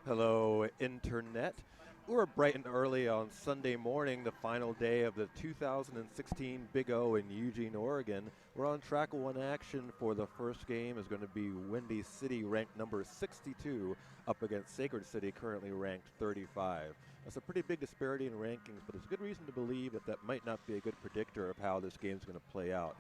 Hello, Internet. We're bright and early on Sunday morning, the final day of the 2016 Big O in Eugene, Oregon. We're on track one action for the first game is going to be Windy City, ranked number 62, up against Sacred City, currently ranked 35. That's a pretty big disparity in rankings, but there's good reason to believe that that might not be a good predictor of how this game's going to play out.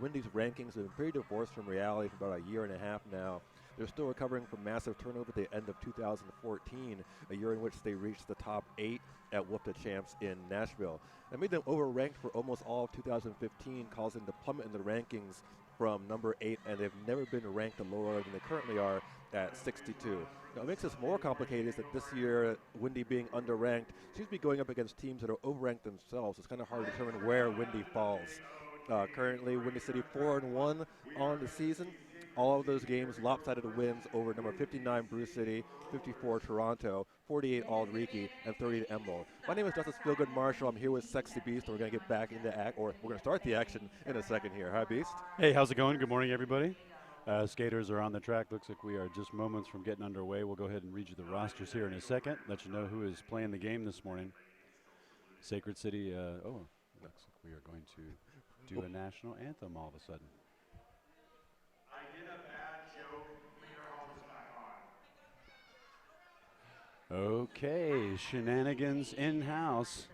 Windy's rankings have been pretty divorced from reality for about a year and a half now. They're still recovering from massive turnover at the end of 2014, a year in which they reached the top 8 at WFTDA Champs in Nashville. That made them overranked for almost all of 2015, causing them to plummet in the rankings from number 8, and they've never been ranked lower than they currently are at 62. Now, what makes this more complicated is that this year, Windy being underranked, seems to be going up against teams that are overranked themselves. It's kind of hard to determine where Windy falls. Currently, Windy City 4-1 on the season. All of those games lopsided wins over number 59 Bruce City, 54 Toronto, 48 Aldriki, and 30 to Emerald. My name is Justice Feelgood Marshall. I'm here with Sexy Beast, and we're going to get back into we're going to start the action in a second here. Hi, Beast. Hey, how's it going? Good morning, everybody. Skaters are on the track. Looks like we are just moments from getting underway. We'll go ahead and read you the rosters here in a second, let you know who is playing the game this morning. Sacred City, looks like we are going to do a national anthem all of a sudden. Okay, shenanigans in-house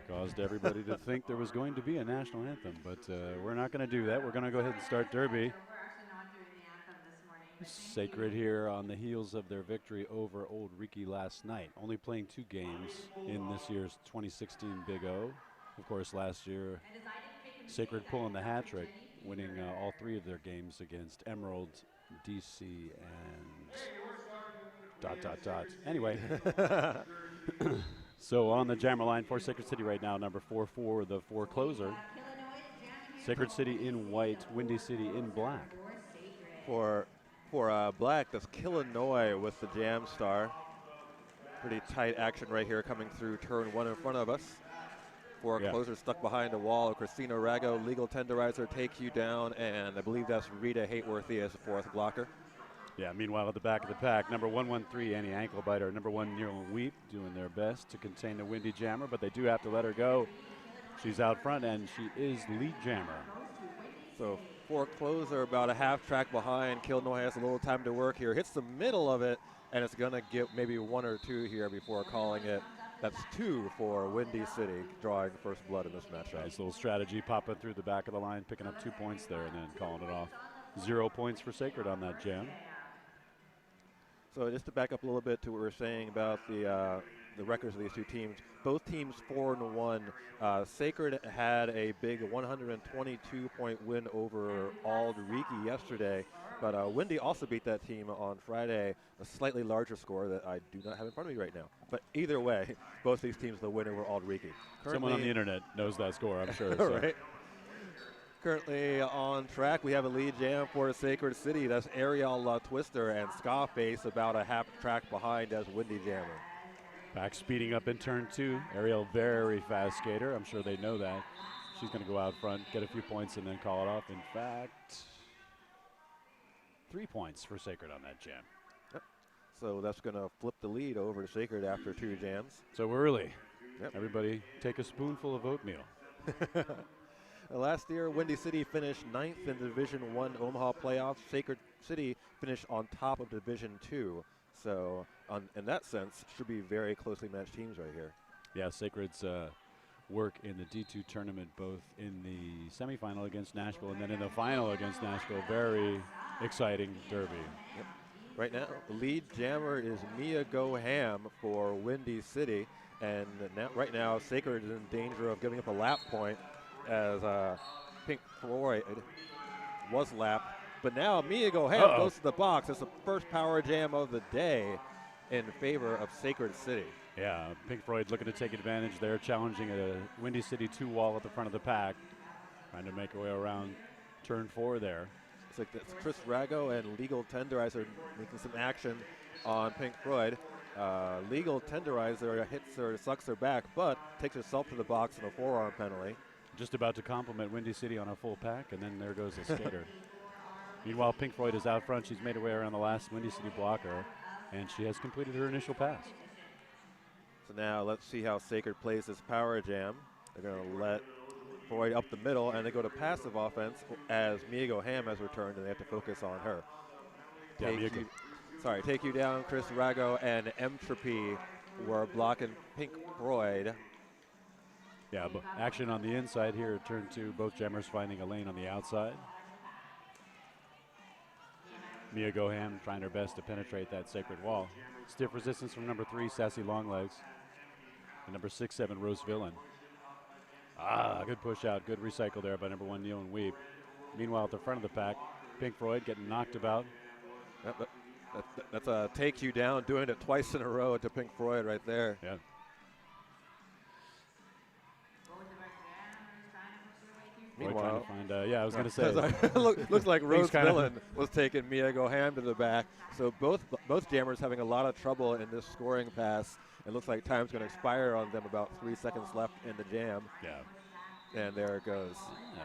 caused everybody to think there was going to be a national anthem, but we're not going to do that. We're going to go ahead and start Derby. Sacred here on the heels of their victory over Old Riki last night, only playing 2 games in this year's 2016 Big O. Of course, last year, Sacred pulling the hat trick, winning all 3 of their games against Emerald, DC, and ... Anyway, so on the jammer line for Sacred City right now, number 4 for the 4 closer. Sacred City in white, Windy City in black. For black, that's Illinois with the Jam Star. Pretty tight action right here coming through turn 1 in front of us. 4 closers stuck behind a wall. Christina Rago, Legal Tenderizer, Take You Down, and I believe that's Rita Hateworthy as the 4th blocker. Yeah, meanwhile at the back of the pack, number 113, Annie Ankle-Biter, number 1, Nero Weep, doing their best to contain the Windy Jammer, but they do have to let her go. She's out front, and she is lead jammer. So 4 closer about a half track behind. Illinois has a little time to work here. Hits the middle of it, and it's going to get maybe 1 or 2 here before calling it. That's 2 for Windy City, drawing first blood in this matchup. Nice little strategy, popping through the back of the line, picking up 2 points there, and then calling it off. 0 points for Sacred on that jam. So just to back up a little bit to what we were saying about the records of these 2 teams, both teams 4-1. Sacred had a big 122-point win over Aldriki yesterday, but Windy also beat that team on Friday, a slightly larger score that I do not have in front of me right now. But either way, both these teams will win over Aldriki. Someone on the internet knows that score, I'm sure. So. Right. Currently on track, we have a lead jam for Sacred City. That's Ariel Twister and Scarface about a half track behind as Windy Jammer. Back speeding up in turn 2. Ariel, very fast skater. I'm sure they know that. She's going to go out front, get a few points, and then call it off. In fact, 3 points for Sacred on that jam. Yep. So that's going to flip the lead over to Sacred after 2 jams. So early. Yep. Everybody take a spoonful of oatmeal. Last year, Windy City finished 9th in Division I Omaha playoffs. Sacred City finished on top of Division II. So, in that sense, should be very closely matched teams right here. Yeah, Sacred's work in the D2 tournament, both in the semifinal against Nashville and then in the final against Nashville. Very exciting derby. Yep. Right now, the lead jammer is Mia Go Ham for Windy City. And right now, Sacred is in danger of giving up a lap point, as Pink Floyd was lapped. But now Mia Go Ham goes to the box. It's the first power jam of the day in favor of Sacred City. Yeah, Pink Floyd looking to take advantage there, challenging a Windy City 2 wall at the front of the pack, trying to make her way around turn 4 there. It's like that's Chris Rago and Legal Tenderizer making some action on Pink Floyd. Legal Tenderizer hits her, sucks her back, but takes herself to the box in a forearm penalty. Just about to compliment Windy City on a full pack, and then there goes the skater. Meanwhile, Pink Floyd is out front. She's made her way around the last Windy City blocker And she has completed her initial pass. So now let's see how Sacred plays this power jam. They're going to let Freud up the middle, and they go to passive offense as Miego Ham has returned, and they have to focus on her. Yeah, Take you down, Chris Rago and Entropy were blocking Pink Freud. Yeah, but action on the inside here at turn 2. Both jammers finding a lane on the outside. Mia Goham trying her best to penetrate that sacred wall. Stiff resistance from number 3, Sassy Longlegs. And number 6-7, Rose Villain. Good push out, good recycle there by number 1, Neil and Weeb. Meanwhile, at the front of the pack, Pink Freud getting knocked about. That's a take you down, doing it twice in a row to Pink Freud right there. Yeah. Meanwhile, I was going to say. looks like Rose Villain was taking Miego Ham to the back. So both jammers having a lot of trouble in this scoring pass. It looks like time's going to expire on them, about 3 seconds left in the jam. Yeah. And there it goes. Yeah.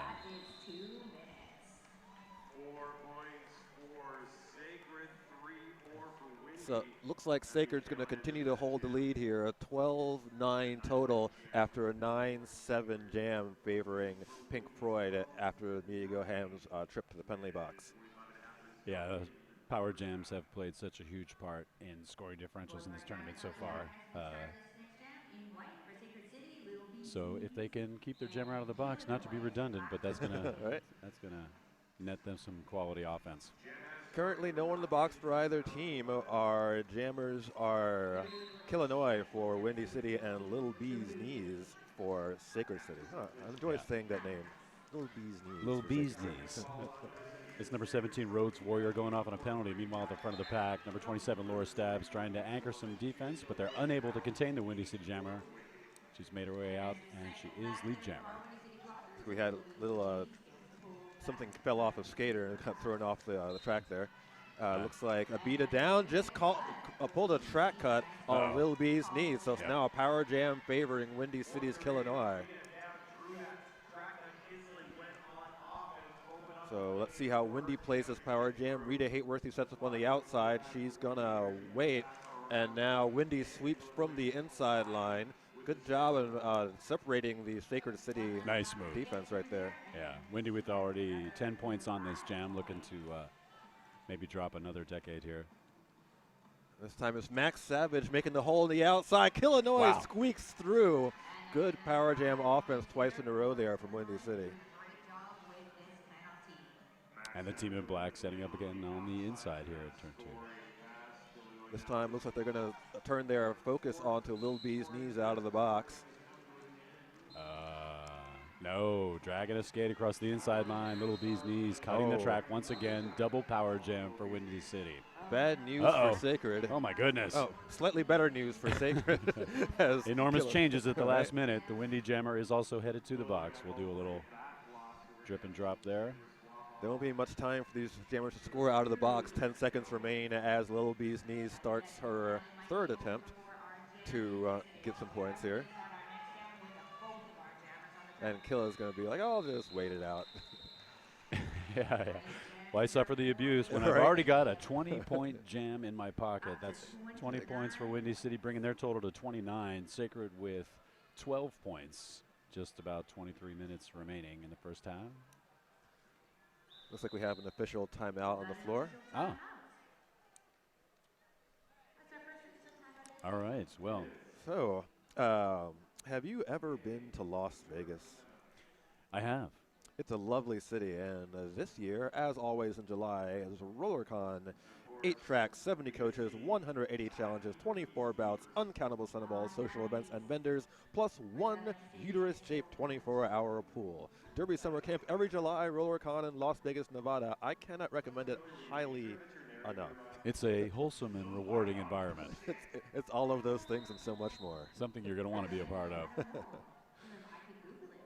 So looks like Sacred's going to continue to hold the lead here, a 12-9 total after a 9-7 jam favoring Pink Freud after Miego Ham's trip to the penalty box. Yeah, power jams have played such a huge part in scoring differentials in this tournament so far. So if they can keep their jammer out of the box, not to be redundant, but that's gonna right? That's gonna net them some quality offense. Currently, no one in the box for either team. Our jammers are Illinois for Windy City and Little Bee's Knees for Sacred City. I enjoy saying that name. Little Bee's Knees. Little Bee's Knees. It's number 17, Rhodes Warrior, going off on a penalty. Meanwhile, at the front of the pack, number 27, Laura Stabs, trying to anchor some defense, but they're unable to contain the Windy City jammer. She's made her way out, and she is lead jammer. We had a little something fell off a skater and got thrown off the track there. Looks like Abita down, just pulled a track cut on Lil B's knees, so it's now a power jam favoring Windy City's Illinois. So let's see how Windy plays this power jam. Rita Hateworthy sets up on the outside. She's gonna wait, and now Windy sweeps from the inside line. Good job of separating the Sacred City nice move. Defense right there. Yeah, Windy with already 10 points on this jam, looking to maybe drop another decade here. This time it's Max Savage making the hole in the outside. Illinois squeaks through. Good power jam offense twice in a row there from Windy City. And the team in black setting up again on the inside here at turn 2. This time looks like they're going to turn their focus onto Lil B's knees out of the box. No, dragging a skate across the inside line. Little B's knees cutting the track once again. Double power jam for Windy City. Bad news for Sacred. Oh my goodness. Slightly better news for Sacred. Enormous changes at the last minute. The Windy jammer is also headed to the box. We'll do a little drip and drop there. There won't be much time for these jammers to score out of the box. 10 seconds remain as Little B's knees starts her third attempt to get some points here. And Killa's going to be like, I'll just wait it out. yeah. Why suffer the abuse when I've already got a 20-point jam in my pocket? That's 20 points for Windy City, bringing their total to 29. Sacred with 12 points. Just about 23 minutes remaining in the first half. Looks like we have an official timeout on the floor. Oh. All right, well. So, have you ever been to Las Vegas? I have. It's a lovely city, and this year, as always in July, is RollerCon. 8 tracks, 70 coaches, 180 challenges, 24 bouts, uncountable Sunballs, social events and vendors, plus 1 uterus-shaped 24-hour pool. Derby Summer Camp every July, RollerCon in Las Vegas, Nevada. I cannot recommend it highly enough. It's a wholesome and rewarding environment. It's all of those things and so much more. Something you're going to want to be a part of.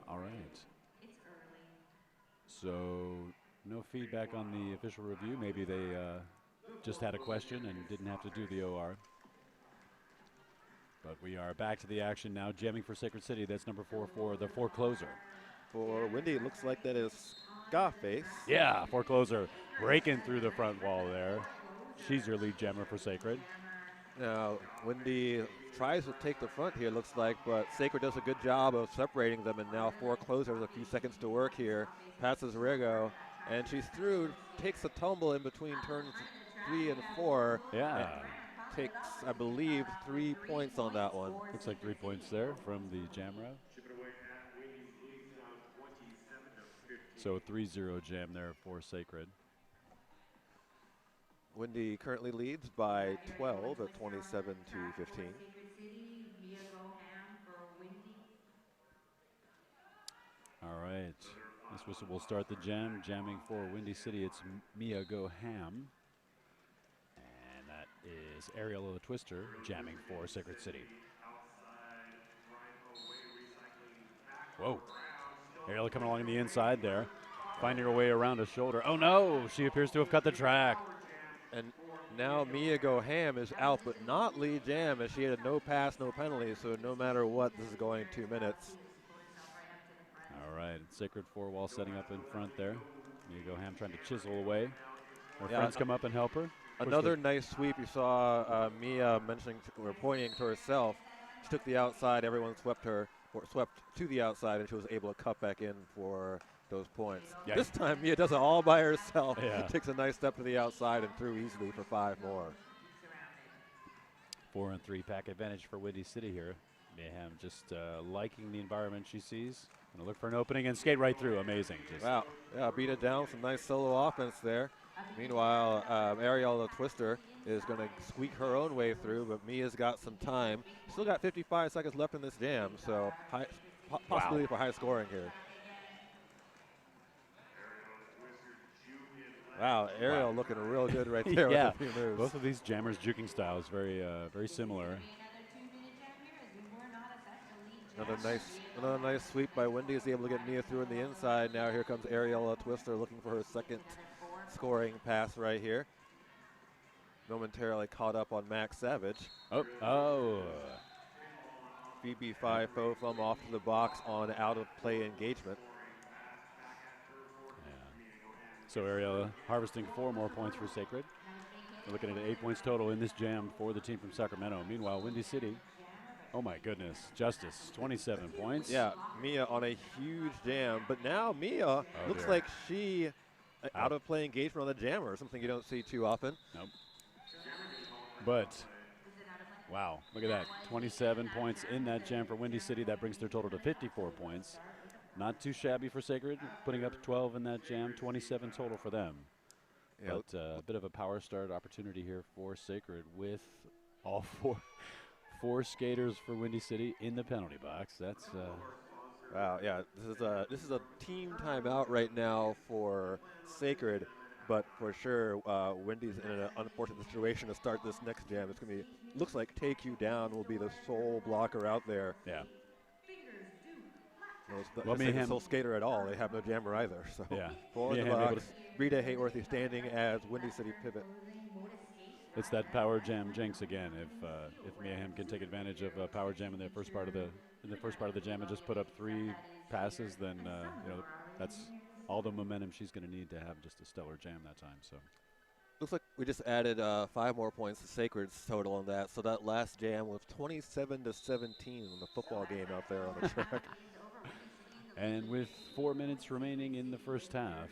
All right. So no feedback on the official review. Maybe they just had a question and didn't have to do the OR. But we are back to the action now, jamming for Sacred City. That's number 4 for the forecloser. For Windy, it looks like that is Scarface. Yeah, forecloser breaking through the front wall there. She's your lead jammer for Sacred. Now, Wendy tries to take the front here, looks like, but Sacred does a good job of separating them, and now four closers, a few seconds to work here. Passes Rigo, and she's through, takes a tumble in between turns 3 and 4. Yeah. Takes, I believe, 3 points on that one. Looks like 3 points there from the jam route. So 3-0 jam there for Sacred. Wendy currently leads by 12 at 27 to 15. All right. This whistle will start the jam. Jamming for Windy City, it's Mia Go Ham. And that is Ariel the Twister jamming for Sacred City. Whoa. Ariel coming along the inside there, finding her way around a shoulder. Oh no, she appears to have cut the track. And now Mia Go Ham is out, but not Lee Jam, as she had a no pass, no penalty, so no matter what, this is going 2 minutes. All right, Sacred 4 wall setting up in front there. Mia Go Ham trying to chisel away. Her friends come up and help her. Another nice sweep. You saw Mia mentioning or pointing to herself. She took the outside. Everyone swept her, or swept to the outside, and she was able to cut back in for those points. Yeah. This time, Mia does it all by herself. Yeah. Takes a nice step to the outside and through easily for 5 more. 4 and 3 pack advantage for Windy City here. Mia Ham just liking the environment she sees. Gonna look for an opening and skate right through. Amazing. Just Wow. Yeah, beat it down. Some nice solo offense there. Meanwhile, Ariel the Twister is going to squeak her own way through, but Mia's got some time. Still got 55 seconds left in this jam, so possibility for high scoring here. Wow, Ariel looking real good right there with a few moves. Both of these jammers' juking styles very similar. Another nice sweep by Wendy is able to get Mia through in the inside. Now here comes Ariel Twister looking for her second scoring pass right here. Momentarily caught up on Max Savage. Oh. BB5 faux thumb off to the box on out of play engagement. Yeah. So Ariel harvesting 4 more points for Sacred. We're looking at 8 points total in this jam for the team from Sacramento. Meanwhile, Windy City, oh my goodness, Justice, 27 points. Yeah, Mia on a huge jam, but now Mia looks like she out of play engagement on the jammer, something you don't see too often. Nope. But, wow, look at that, 27 points in that jam for Windy City. That brings their total to 54 points. Not too shabby for Sacred, putting up 12 in that jam, 27 total for them. Yeah. But a bit of a power start opportunity here for Sacred with all four skaters for Windy City in the penalty box. That's wow. Yeah, this is a team timeout right now for Sacred, but for sure, Windy's in an unfortunate situation to start this next jam. It's gonna be looks like Take You Down will be the sole blocker out there. Yeah. Well, Mia sole skater at all. They have no jammer either. So yeah. Four in the box. Rita Hayworthy standing as Windy City pivot. It's that power jam jinx again. If Mia Ham can take advantage of a power jam in the first part of the jam and just put up 3 passes, then that's all the momentum she's going to need to have just a stellar jam that time. So looks like we just added 5 more points to Sacred's total on that. So that last jam was 27-17 in the football game out there on the track. And with 4 minutes remaining in the first half,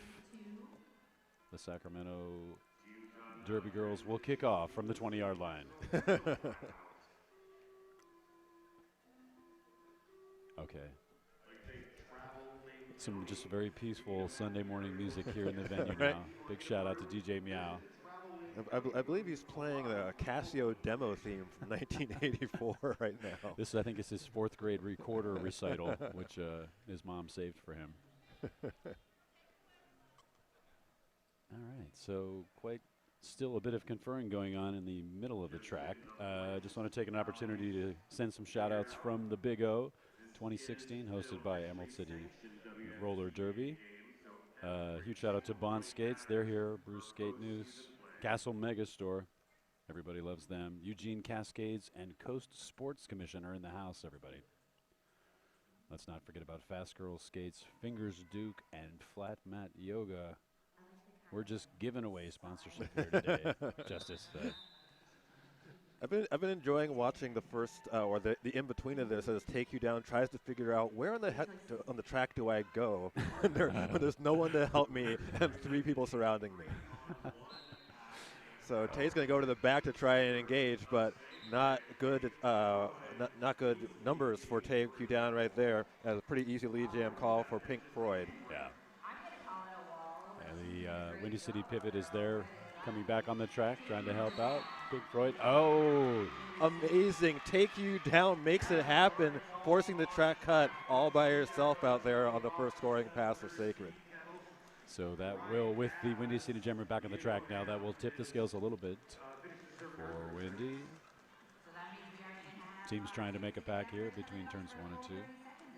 the Sacramento Derby girls will kick off from the 20-yard line. Okay. Some just very peaceful Sunday morning music here in the venue now. Big shout out to DJ Meow. I believe he's playing the Casio demo theme from 1984 right now. This, I think, is his 4th grade recorder recital, which his mom saved for him. All right, so quite still a bit of conferring going on in the middle of the track. Just want to take an opportunity to send some shout outs from the Big O 2016, hosted by Emerald City Roller Derby. Huge shout out to Bond Skates. They're here. Bruce Skate News. Castle Megastore. Everybody loves them. Eugene Cascades and Coast Sports Commission are in the house, everybody. Let's not forget about Fast Girl Skates, Fingers Duke, and Flat Mat Yoga. We're just giving away sponsorship here today, Justice. I've been enjoying watching the first or the in between of this as Take You Down tries to figure out where on the heck on the track do I go when there's no one to help me and 3 people surrounding me. So Tay's going to go to the back to try and engage, but not good not good numbers for Take You Down right there. As a pretty easy lead jam call for Pink Floyd. Yeah. And the Windy City pivot is there, coming back on the track, trying to help out. Pink Floyd. Oh! Amazing. Take You Down makes it happen, forcing the track cut all by herself out there on the first scoring pass for Sacred. So that will, with the Windy City Jammer back on the track now, that will tip the scales a little bit for Windy. Team's trying to make a pack here between turns 1 and 2.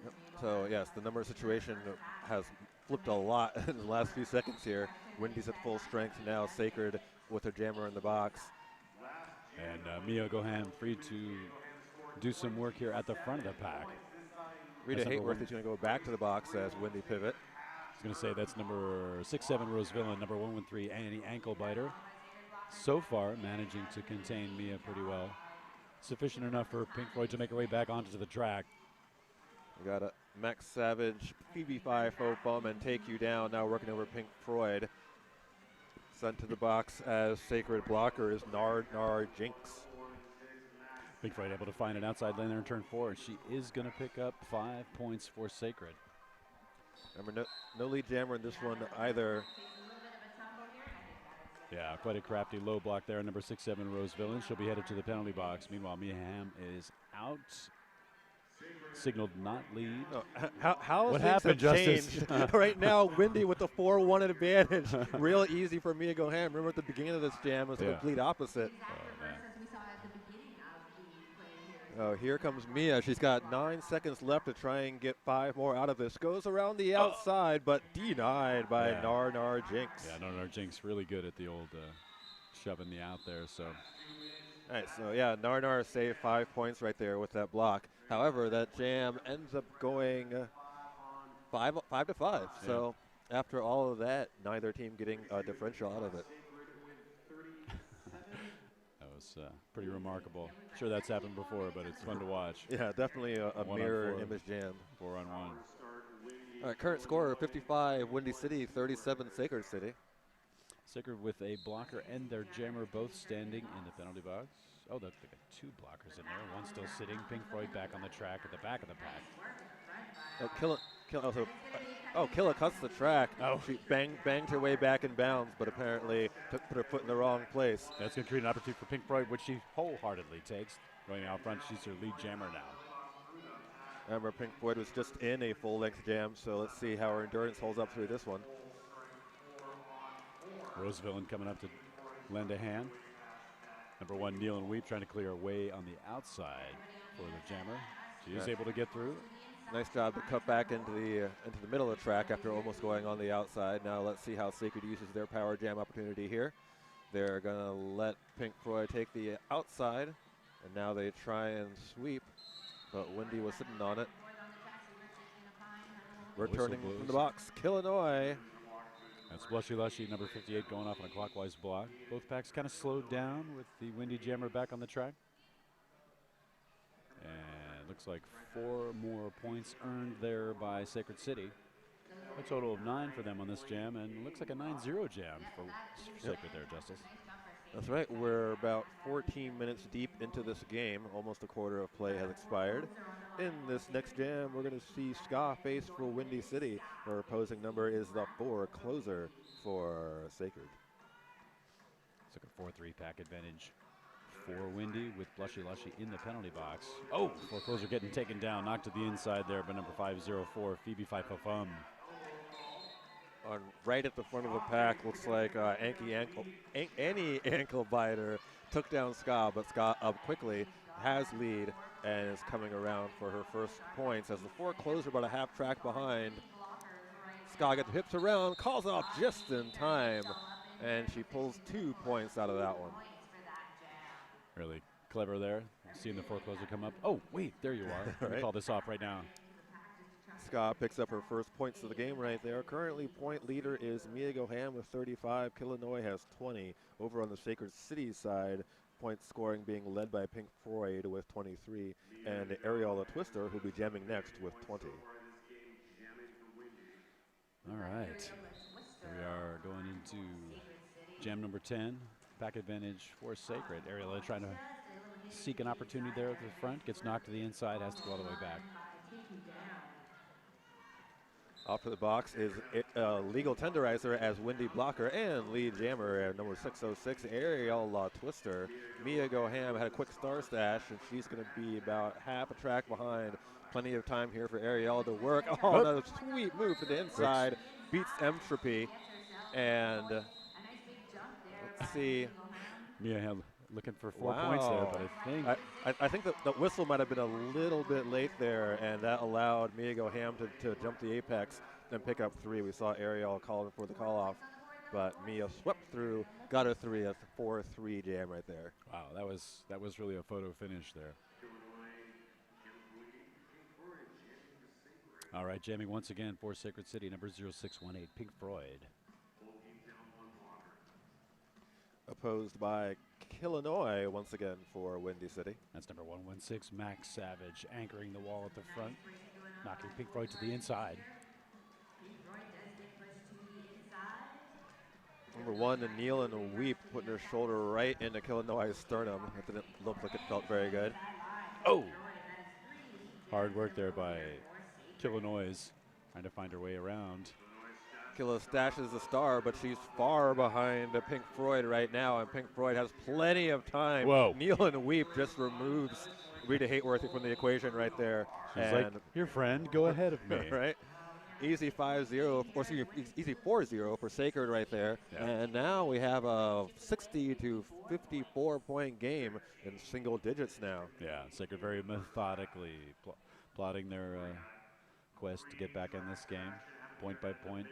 Yep. So, yes, the number situation has flipped a lot in the last few seconds here. Windy's at full strength now, Sacred with her jammer in the box. And Mia Goham free to do some work here at the front of the pack. Rita Hayworth is going to go back to the box as Windy pivot. I was going to say that's number 6-7 Roseville and number 113 Annie Ankle-Biter. So far, managing to contain Mia pretty well. Sufficient enough for Pink Floyd to make her way back onto the track. We got a Max Savage, PB5 Faux Bum, and Take You Down now working over Pink Floyd. Sent to the box as Sacred blocker is Nard Jinx. Pink Floyd able to find an outside lane there in turn 4, and she is going to pick up 5 points for Sacred. Remember, no lead jammer in this one either. Yeah, quite a crafty low block there, number 6-7 Roseville, and she'll be headed to the penalty box. Meanwhile, Mia Hamm is out. Signaled not lead. Oh, how what things happened, have Justice? changed. Right now, Windy with the 4-1 advantage. Real easy for Mia Goham. Remember at the beginning of this jam, it was the complete opposite. Oh, man. Oh, here comes Mia. She's got 9 seconds left to try and get 5 more out of this. Goes around the outside, but denied by Nar Jinx. Yeah, Nar Jinx really good at the old shoving the out there. So. All right, so yeah, Nar saved 5 points right there with that block. However, that jam ends up going 5 to 5. Yeah. So after all of that, neither team getting a differential out of it. That was pretty remarkable. Sure, that's happened before, but it's fun to watch. Yeah, definitely a mirror image jam. 4-on-1. All right, current score 55 Windy City, 37 Sacred City. Sacred with a blocker and their jammer both standing in the penalty box. Oh, they got 2 blockers in there. One still sitting. Pink Floyd back on the track at the back of the pack. Killa cuts the track. Oh, she banged her way back in bounds, but apparently put her foot in the wrong place. That's going to create an opportunity for Pink Floyd, which she wholeheartedly takes. Going out front, she's her lead jammer now. Remember, Pink Floyd was just in a full-length jam, so let's see how her endurance holds up through this one. Roseville coming up to lend a hand. Number 1, Neal and Weep trying to clear a way on the outside for the jammer. She is able to get through. Nice job to cut back into the middle of the track after almost going on the outside. Now let's see how Sacred uses their power jam opportunity here. They're going to let Pink Floyd take the outside, and now they try and sweep, but Windy was sitting on it. Returning from the box, Illinois. That's Blushy Lushy, number 58, going off on a clockwise block. Both packs kind of slowed down with the Windy jammer back on the track. And looks like 4 more points earned there by Sacred City. A total of 9 for them on this jam, and looks like a 9-0 jam for Sacred there, Justice. That's right. We're about 14 minutes deep into this game. Almost a quarter of play has expired. In this next jam, we're going to see Ska face for Windy City. Her opposing number is the 4 closer for Sacred. It's like a 4-3 pack advantage for Windy with Blushy Lushy in the penalty box. Oh, 4 closer getting taken down, knocked to the inside there by number 504, Phoebe Fifofum. On right at the front of the pack, looks like Annie Ankle-Biter took down Ska, but Ska up quickly, has lead, and is coming around for her first points as the 4 closer about a half track behind. Ska gets hips around, calls off just in time, and she pulls 2 points out of that one. Really clever there, seeing the 4 closer come up. Oh, wait, there you are. Let me call this off right now. Ska picks up her first points of the game right there. Currently, point leader is Mia Goham with 35. Illinois has 20. Over on the Sacred City side, points scoring being led by Pink Floyd with 23, and Areola Twister, who'll be jamming next with 20. All right. Here we are going into jam number 10. Back advantage for Sacred. Areola trying to seek an opportunity there at the front. Gets knocked to the inside, has to go all the way back. Off to the box is legal tenderizer as Windy Blocker and lead jammer at number 606, Ariel Twister. Mia Goham had a quick star stash, and she's going to be about half a track behind. Plenty of time here for Ariel to work. Oh, another sweet move to the inside. Beats Entropy. And let's see. Mia looking for 4 points there, but I think that the whistle might have been a little bit late there, and that allowed Mia Goham to jump the apex and pick up 3. We saw Ariel calling for the call-off, but Mia swept through, got her 3, a 4-3 jam right there. Wow, that was really a photo finish there. All right, jamming once again for Sacred City, number 0618, Pink Floyd. Opposed by Illinois once again for Windy City. That's number 116, Max Savage, anchoring the wall at the front, knocking Pink Floyd to the inside. Number 1, to kneel and weep, putting her shoulder right into Illinois' sternum. It didn't look like it felt very good. Oh! Hard work there by Illinois, trying to find her way around. Killa stashes the star, but she's far behind Pink Floyd right now, and Pink Floyd has plenty of time. Whoa. Kneel and Weep just removes Rita Hateworthy from the equation right there. She's like, your friend, go ahead of me. Right? Easy 5-0, or excuse me, easy 4-0 for Sacred right there. Yeah. And now we have a 60 to 54 point game in single digits now. Yeah, Sacred very methodically plotting their quest to get back in this game, point by point.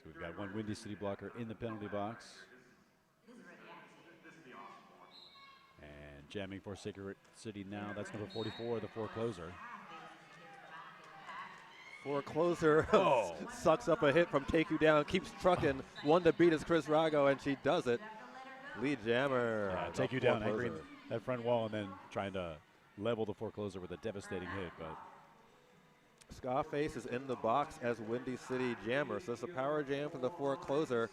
So we've got one Windy City blocker in the penalty box. And jamming for Sacred City now, that's number 44, the forecloser. Forecloser sucks up a hit from Take You Down, keeps trucking. One to beat is Chris Rago, and she does it. Lead jammer. Take You Down, anchoring that front wall, and then trying to level the forecloser with a devastating hit, but Scarface is in the box as Windy City jammer, so it's a power jam for the forecloser.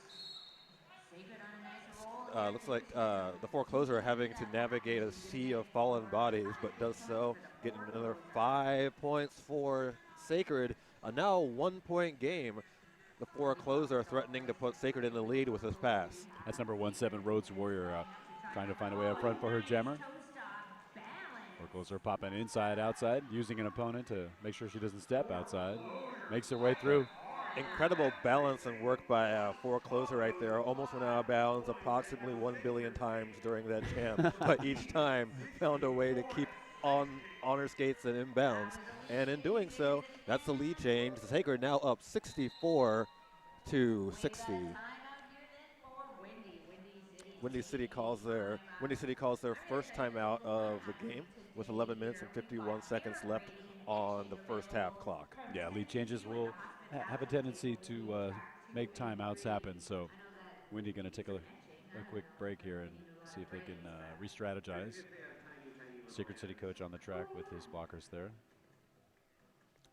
Looks like the forecloser having to navigate a sea of fallen bodies, but does so, getting another 5 points for Sacred. A now 1 point game. The forecloser threatening to put Sacred in the lead with his pass. That's number 17, Rhodes Warrior, trying to find a way up front for her jammer. Forecloser popping inside, outside, using an opponent to make sure she doesn't step outside. Makes her way through. Incredible balance and work by forecloser right there. Almost went out of bounds approximately 1 billion times during that jam, but each time found a way to keep on her skates and inbounds. And in doing so, that's the lead change. The Sacred now up 64 to 60. Windy City calls their first timeout of the game with 11 minutes and 51 seconds left on the first half clock. Yeah, lead changes will have a tendency to make timeouts happen. So Windy going to take a quick break here and see if they can re-strategize. Sacred City coach on the track with his blockers there.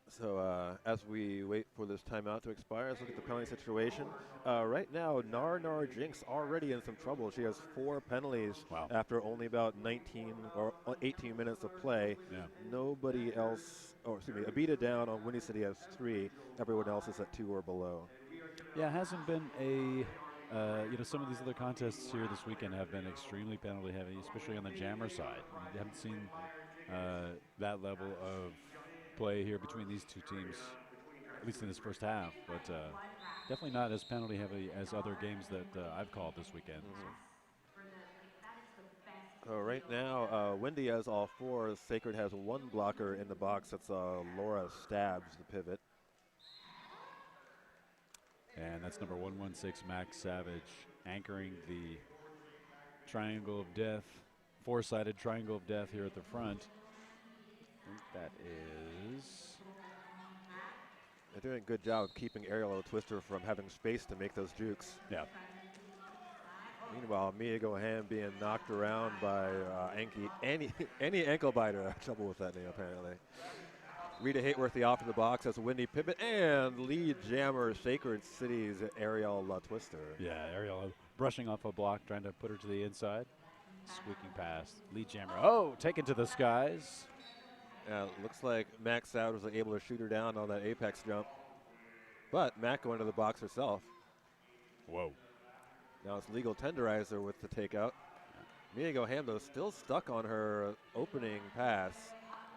So as we wait for this timeout to expire, let's look at the penalty situation. Right now, Nar Jinx already in some trouble. She has 4 penalties after only about 19 or 18 minutes of play. Yeah. Nobody else, Abita down on Windy City has 3. Everyone else is at 2 or below. Yeah, it hasn't been a, some of these other contests here this weekend have been extremely penalty heavy, especially on the jammer side. You haven't seen that level of play here between these two teams, at least in this first half, but definitely not as penalty heavy as other games that I've called this weekend. So right now, Windy has all 4. Sacred has 1 blocker in the box. That's Laura Stabs, the pivot. And that's number 116, Max Savage, anchoring the triangle of death, 4-sided triangle of death here at the front. I think that is. They're doing a good job of keeping Areola Twister from having space to make those jukes. Yeah. Meanwhile, Mia Gohan being knocked around by any ankle biter. I have trouble with that name apparently. Rita Hayworthy off to the box as a windy pivot, and lead jammer Sacred City's Ariel Twister. Yeah, Ariel brushing off a block, trying to put her to the inside. Squeaking past. Lead jammer. Oh, taken to the skies. Looks like Mac Soud was able to shoot her down on that apex jump. But Mac going to the box herself. Whoa. Now it's Legal Tenderizer with the takeout. Mia Goham, though, still stuck on her opening pass.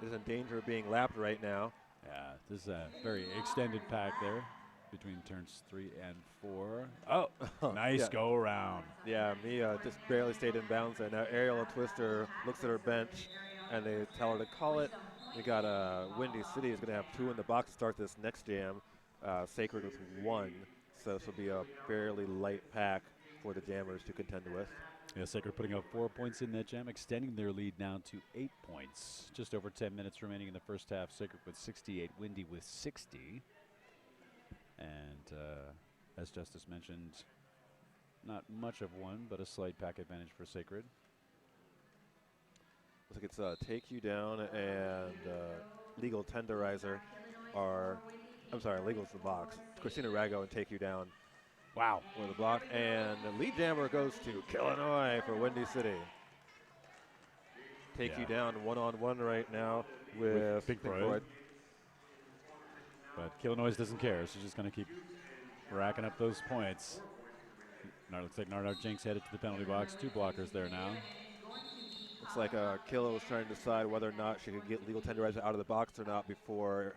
Is in danger of being lapped right now. Yeah, this is a very extended pack there between turns 3 and 4. Oh, nice go around. Yeah, Mia just barely stayed in bounds there. Now Ariel Twister looks at her bench, and they tell her to call it. We got Windy City is going to have 2 in the box to start this next jam. Sacred with 1, so this will be a fairly light pack for the jammers to contend with. Yeah, Sacred putting up 4 points in that jam, extending their lead now to 8 points. Just over 10 minutes remaining in the first half. Sacred with 68, Windy with 60. And as Justice mentioned, not much of one, but a slight pack advantage for Sacred. Looks like it's Take You Down and Legal Tenderizer are, I'm sorry, Legal's the box. Christina Rago and Take You Down. Wow. For the block, and the lead jammer goes to Illinois for Windy City. Take You Down one-on-one right now with Pink Floyd. But Illinois doesn't care. She's just going to keep racking up those points. Looks like Nardar Jinx headed to the penalty box. 2 blockers there now. Looks like Killa was trying to decide whether or not she could get Legal Tenderizer out of the box or not before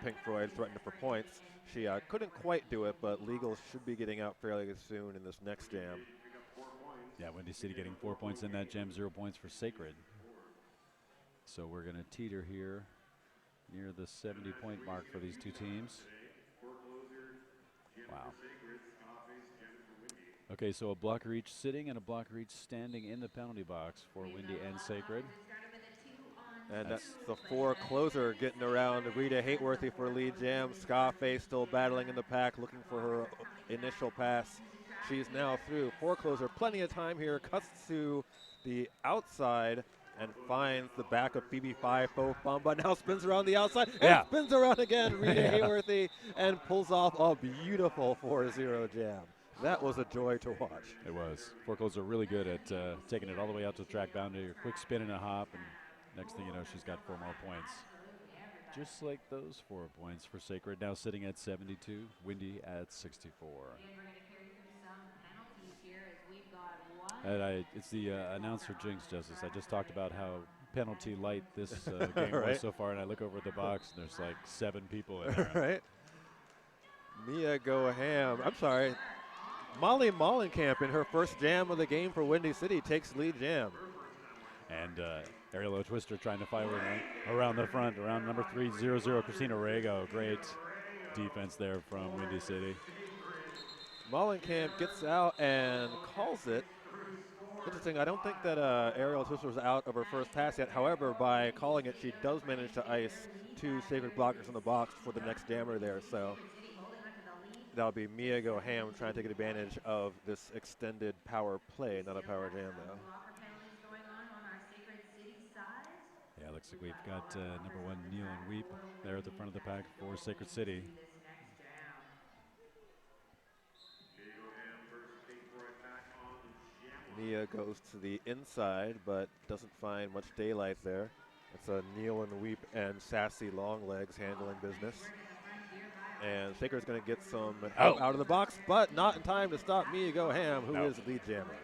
Pink Floyd threatened her for points. She couldn't quite do it, but Legal should be getting out fairly soon in this next jam. Yeah, Windy City getting 4 points in that jam, 0 points for Sacred. So we're going to teeter here near the 70-point mark for these 2 teams. Wow. Okay, so a blocker each sitting and a blocker each standing in the penalty box for Windy and Sacred. And that's the 4 closer getting around. Rita Hayworthy for lead jam. Scarface still battling in the pack, looking for her initial pass. She's now through. 4 closer, plenty of time here. Cuts to the outside and finds the back of Phoebe 5 faux bomb, but now spins around the outside and spins around again. Rita Hayworthy and pulls off a beautiful 4-0 jam. That was a joy to watch. It was. 4 closer really good at taking it all the way out to the track boundary. A quick spin and a hop, and next thing you know, she's got 4 more points. Just like those 4 points for Sacred, now sitting at 72, Windy at 64. And it's the announcer Jinx, Justice. I just talked about how penalty light this game was so far, and I look over at the box, and there's like 7 people in there. Right. Mia Goham, I'm sorry, Molly Mollenkamp in her first jam of the game for Windy City takes lead jam. And Ariel Twister trying to fire around the front, around number 300, Christina Rago. Great defense there from Windy City. Mollenkamp gets out and calls it. Interesting, I don't think that Ariel Twister was out of her first pass yet. However, by calling it, she does manage to ice 2 Sacred blockers in the box for the next jammer there. So that'll be Mia Goham trying to take advantage of this extended power play, not a power jam though. Yeah, looks like we've got number 1 Neil and Weep there at the front of the pack for Sacred City. Mia goes to the inside, but doesn't find much daylight there. It's a Neil and Weep and Sassy Longlegs handling business. And Sacred's going to get some help out of the box, but not in time to stop Mia Goham, who is lead jammer.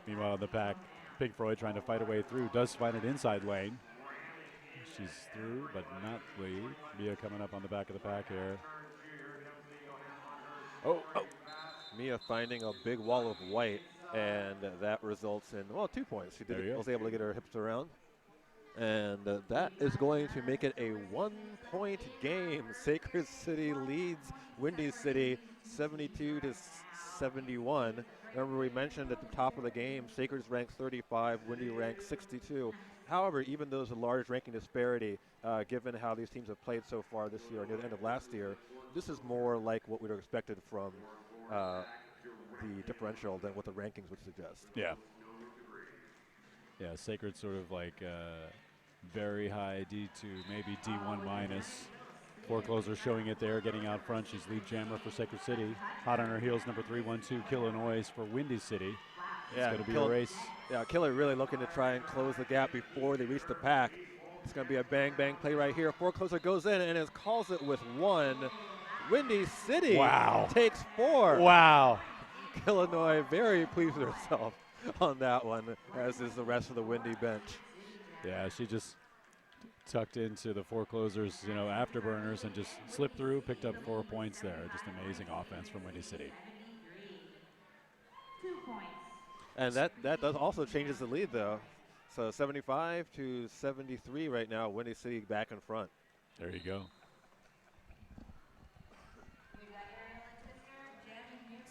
Meanwhile, in the pack, Pink Floyd trying to fight her way through, does find an inside lane. She's through, but not lead. Mia coming up on the back of the pack here. Mia finding a big wall of white, and that results in, well, 2 points. She was able to get her hips around. And that is going to make it a 1-point game. Sacred City leads Windy City 72-71. Remember, we mentioned at the top of the game, Sacred's ranked 35, Windy ranked 62. However, even though there's a large ranking disparity, given how these teams have played so far this year, near the end of last year, this is more like what we would have expected from the differential than what the rankings would suggest. Yeah. Yeah, Sacred sort of like very high D2, maybe D1 minus. Forecloser showing it there, getting out front. She's lead jammer for Sacred City. Hot on her heels, number 312, Illinois for Windy City. It's going to be a race. Yeah, Killer really looking to try and close the gap before they reach the pack. It's going to be a bang-bang play right here. Forecloser goes in and calls it with 1. Windy City takes 4. Wow. Illinois very pleased with herself on that one, as is the rest of the Windy bench. Yeah, she just tucked into the Foreclosers, afterburners and just slipped through, picked up 4 points there. Just amazing offense from Windy City. 2 points. And that does also changes the lead, though. So 75 to 73 right now, Windy City back in front. There you go.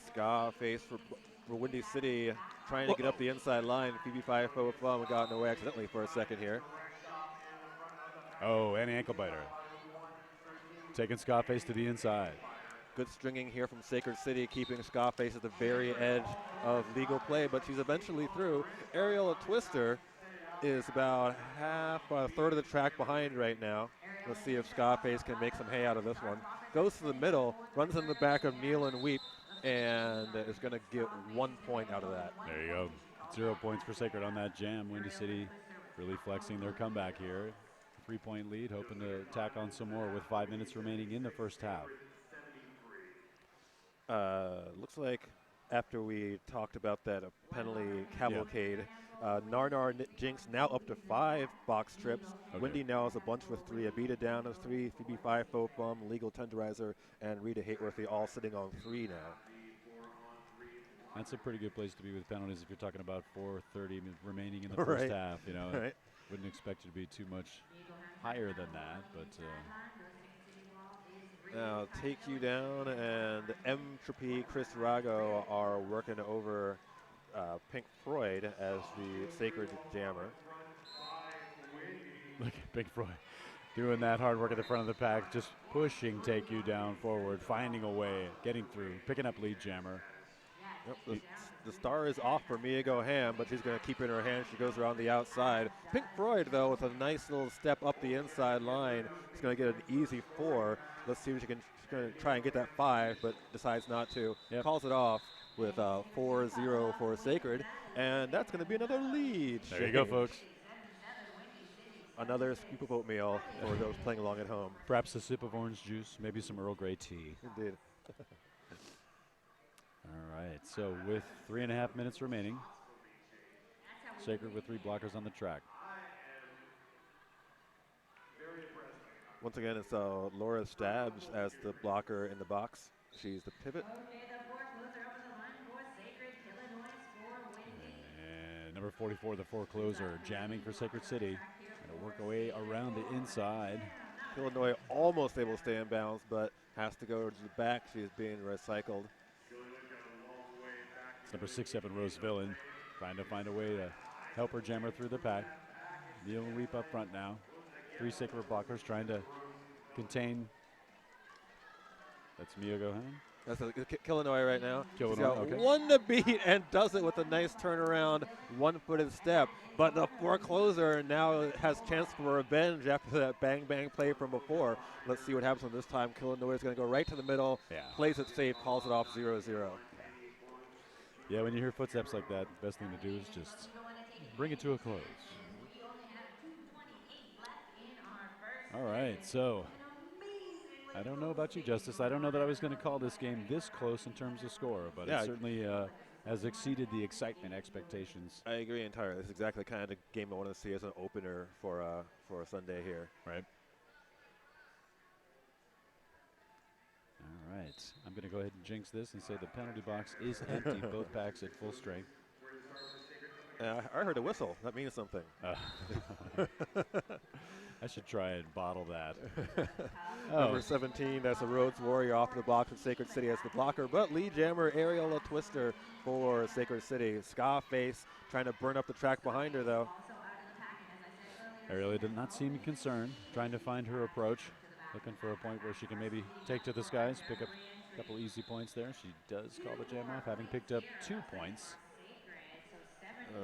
Ska face for Windy City, trying to get up the inside line. Phoebe Five-Foot Plum got in the way accidentally for a second here. Oh, and ankle biter. Taking Scarface to the inside. Good stringing here from Sacred City, keeping Scarface at the very edge of legal play, but she's eventually through. Aerial Twister is about a third of the track behind right now. Let's see if Scarface can make some hay out of this one. Goes to the middle, runs in the back of Neal and Weep, and is going to get 1 point out of that. There you go. 0 points for Sacred on that jam. Windy City really flexing their comeback here. 3-point lead, hoping to tack on some more with 5 minutes remaining in the first half. Looks like after we talked about that penalty cavalcade, Narnar Jinx now up to 5 box trips. Okay. Windy now has a bunch with 3. Abita down has 3. Phoebe Five-Foot Plum, Legal Tenderizer, and Rita Hateworthy all sitting on 3 now. That's a pretty good place to be with penalties if you're talking about 4:30 remaining in the first half. Right. Wouldn't expect it to be too much higher than that, but now Take You Down and Entropy Chris Rago are working over Pink Floyd as the Sacred Jammer. Look at Pink Floyd doing that hard work at the front of the pack, just pushing Take You Down forward, finding a way, getting through, picking up lead jammer. Yep, the star is off for Mia Goham, but she's going to keep it in her hand. She goes around the outside. Pink Floyd, though, with a nice little step up the inside line, is going to get an easy 4. Let's see if she's going to try and get that 5, but decides not to. Yep. Calls it off with 4-0 for Sacred, and that's going to be another lead. There you go, folks. Another scoop of oatmeal for those playing along at home. Perhaps a sip of orange juice, maybe some Earl Grey tea. Indeed. All right, so with 3.5 minutes remaining, Sacred with 3 blockers on the track. Once again, it's Laura Stabs as the blocker in the box. She's the pivot. And number 44, the Forecloser, jamming for Sacred City. Going to work her way around the inside. Illinois almost able to stay in bounds, but has to go to the back. She is being recycled. It's number 6-7, Rose Villain, trying to find a way to help her jammer through the pack. Neal and Weep up front now. 3 Sacred blockers trying to contain. That's Mia Gohan. That's Illinois right now. Illinois, She's got okay. 1 to beat and does it with a nice turnaround, 1-footed step. But the Forecloser now has chance for revenge after that bang-bang play from before. Let's see what happens on this time. Illinois is going to go right to the middle, plays it safe, calls it off 0-0. Yeah, when you hear footsteps like that, the best thing to do is just bring it to a close. All right, so I don't know about you, Justice. I don't know that I was going to call this game this close in terms of score, but it certainly has exceeded the excitement expectations. I agree entirely. This is exactly the kind of game I want to see as an opener for a Sunday here. Right. All right, I'm going to go ahead and jinx this and say the penalty box is empty, both packs at full strength. I heard a whistle. That means something. I should try and bottle that. Number 17, that's a Rhodes Warrior off the block, and Sacred City as the blocker. But lead jammer, Ariel Twister for Sacred City. Scarface trying to burn up the track behind her, though. Ariel did not seem concerned, trying to find her approach, looking for a point where she can maybe take to the skies, pick up A couple easy points there. She does call the jam off, having picked up 2 points.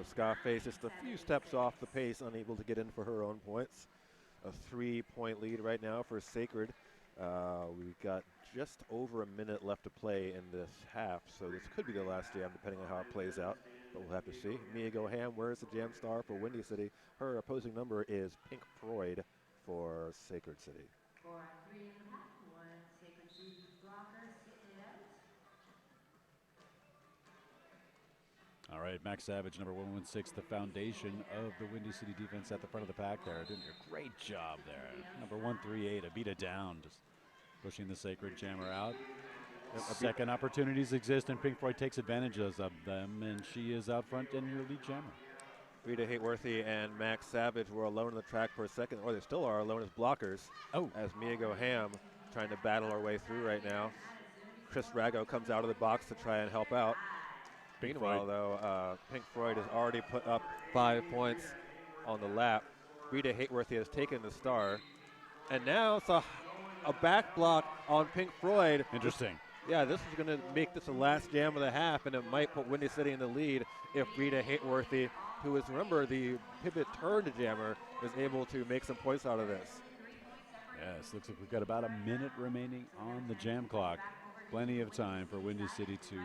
Scarface just a few steps off the pace, unable to get in for her own points. A 3-point lead right now for Sacred. We've got just over a minute left to play in this half, so this could be the last jam depending on how it plays out, but we'll have to see. Mia Goham, where's the jam star for Windy City? Her opposing number is Pink Freud for Sacred City. For 3.5, one Sacred City blocker sitting it out. All right, Max Savage, number 116, the foundation of the Windy City defense at the front of the pack there. Doing a great job there. Number 138, Abita down, just pushing the Sacred jammer out. Second opportunities exist, and Pink Floyd takes advantage of them, and she is out front in your lead jammer. Rita Hateworthy and Max Savage were alone on the track for a second, or they still are alone as blockers. Oh. As Mia Goham trying to battle her way through right now. Chris Rago comes out of the box to try and help out. Meanwhile, though, Pink Floyd has already put up 5 points on the lap. Rita Hateworthy has taken the star. And now it's a back block on Pink Floyd. Interesting. Yeah, this is going to make this the last jam of the half, and it might put Windy City in the lead if Rita Hateworthy, who is, remember, the pivot turn jammer, is able to make some points out of this. Yes, looks like we've got about a minute remaining on the jam clock. Plenty of time for Windy City to